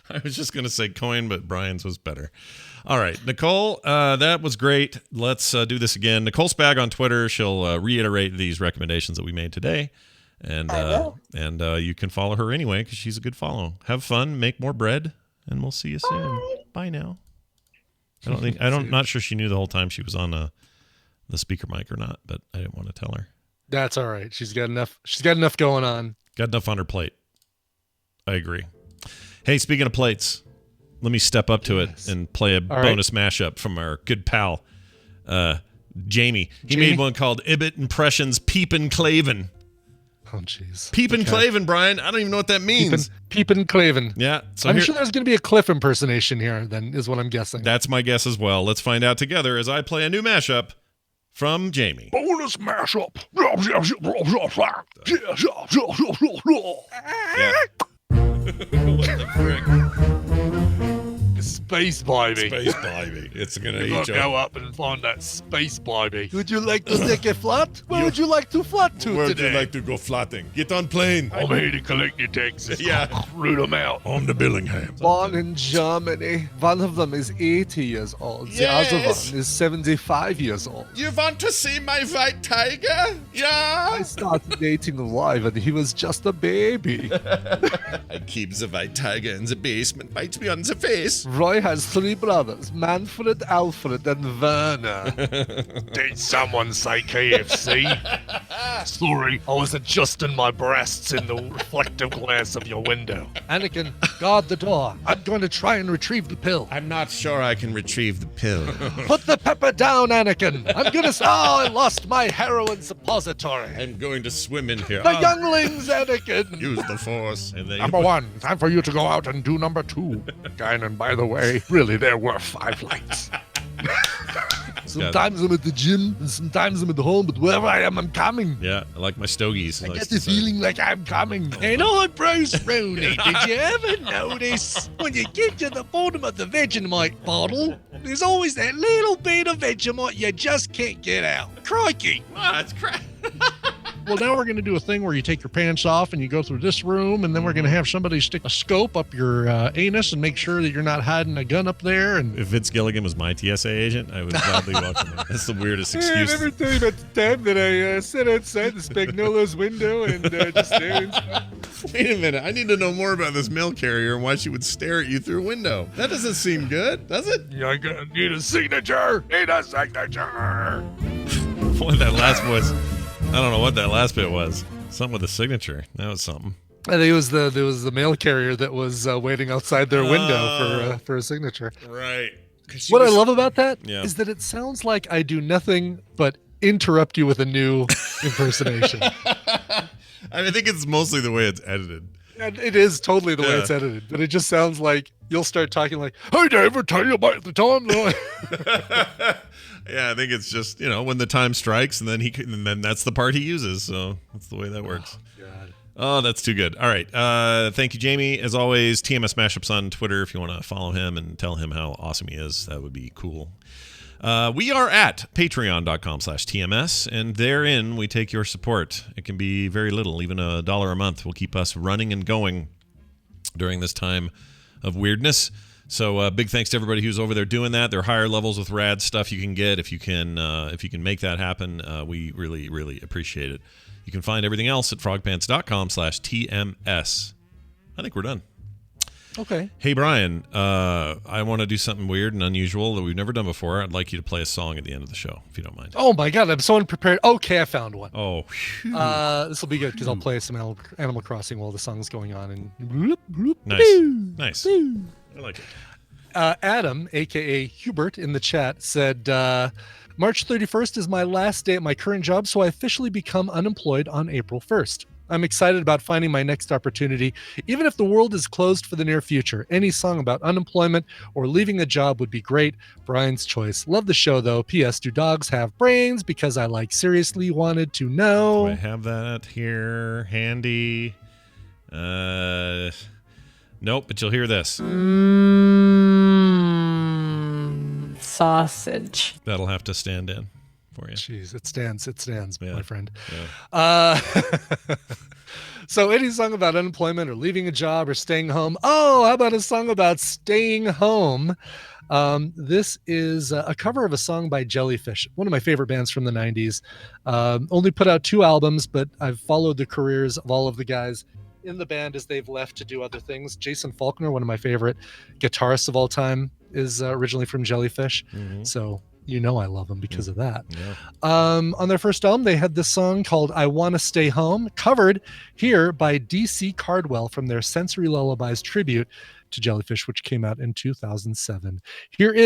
I was just gonna say coin, but Brian's was better. All right, Nicole, that was great. Let's do this again. Nicole Spag on Twitter. She'll reiterate these recommendations that we made today, and you can follow her anyway because she's a good follow. Have fun, make more bread, and we'll see you soon. Bye now. Not sure she knew the whole time she was on the speaker mic or not, but I didn't want to tell her. That's all right. She's got enough going on. Got enough on her plate. I agree. Hey, speaking of plates, let me step up to it and play a bonus mashup from our good pal, Jamie. He made one called Ibbot Impressions Peepin' Clavin. Oh, jeez. Peepin' Clavin, Brian. I don't even know what that means. Peepin' Clavin. Yeah. So I'm sure there's going to be a Cliff impersonation here, then, is what I'm guessing. That's my guess as well. Let's find out together as I play a new mashup from Jamie. Bonus mashup. Yeah. What the frick? Space baby. Space baby. It's gonna You eat gotta you. go up and find that space baby. Would you like to take a flat? Where would you like to flat to Where today? would you like to go flatting? Get on plane. I'm here to collect your taxes. Yeah. Root them out. On the Billingham. Born in Germany. One of them is 80 years old. The other one is 75 years old. You want to see my white tiger? Yeah. I started dating Roy when he was just a baby. I keep the white tiger in the basement. Bites me on the face. Roy has 3 brothers, Manfred, Alfred, and Werner. Did someone say KFC? Sorry, I was adjusting my breasts in the reflective glass of your window. Anakin, guard the door. I'm going to try and retrieve the pill. I'm not sure I can retrieve the pill. Put the pepper down, Anakin. I'm going to... Oh, I lost my heroin suppository. I'm going to swim in here. The younglings, Anakin. Use the force. And Number 1, time for you to go out and do number 2. Guinan, by the way, really, there were 5 lights. Sometimes I'm at the gym, and sometimes I'm at home, but wherever I am, I'm coming. Yeah, I like my stogies. I get the feeling like I'm coming. And I'm Bruce Rooney. Did you ever notice when you get to the bottom of the Vegemite bottle, there's always that little bit of Vegemite you just can't get out? Crikey. That's crap. Well, now we're going to do a thing where you take your pants off and you go through this room, and then we're going to have somebody stick a scope up your anus and make sure that you're not hiding a gun up there. And if Vince Gilligan was my TSA agent, I would gladly welcome it. That's the weirdest excuse. Every time about the time that I sat outside the Spagnolo's window and just stare and stuff. Wait a minute. I need to know more about this mail carrier and why she would stare at you through a window. That doesn't seem good, does it? You're going to need a signature. Need a signature. Boy, that last voice. I don't know what that last bit was. Something with a signature. That was something. I think it was the mail carrier that was waiting outside their window for a signature. Right. What I love about that Yeah. is that it sounds like I do nothing but interrupt you with a new impersonation. I think it's mostly the way it's edited. And it is totally the way it's edited, but it just sounds like you'll start talking like, "Hey, did I ever tell you about the time?" Yeah, I think it's just, when the time strikes, and then that's the part he uses. So that's the way that works. Oh, that's too good. All right. Thank you, Jamie. As always, TMS Mashups on Twitter. If you want to follow him and tell him how awesome he is, that would be cool. We are at patreon.com/TMS, and therein we take your support. It can be very little, even $1 a month will keep us running and going during this time of weirdness. So big thanks to everybody who's over there doing that. There are higher levels with rad stuff you can get if you can make that happen. We really, really appreciate it. You can find everything else at frogpants.com/TMS. I think we're done. Okay. Hey, Brian, I want to do something weird and unusual that we've never done before. I'd like you to play a song at the end of the show, if you don't mind. Oh, my God. I'm so unprepared. Okay, I found one. Oh, this will be good because I'll play some Animal Crossing while the song's going on. And Nice. I like it. Adam, a.k.a. Hubert, in the chat said, March 31st is my last day at my current job, so I officially become unemployed on April 1st. I'm excited about finding my next opportunity, even if the world is closed for the near future. Any song about unemployment or leaving a job would be great. Brian's choice. Love the show, though. P.S. Do dogs have brains? Because I seriously wanted to know. Do I have that here handy? Nope, but you'll hear this. Sausage. That'll have to stand in for you. Jeez, it stands, my friend. Yeah. So any song about unemployment or leaving a job or staying home. Oh, how about a song about staying home? This is a cover of a song by Jellyfish, one of my favorite bands from the 90s. Only put out 2 albums, but I've followed the careers of all of the guys in the band as they've left to do other things. Jason Faulkner, one of my favorite guitarists of all time, is originally from Jellyfish. Mm-hmm. So I love them because of that. Yeah. On their first album, they had this song called I Wanna Stay Home, covered here by DC Cardwell from their Sensory Lullabies tribute to Jellyfish, which came out in 2007. Here is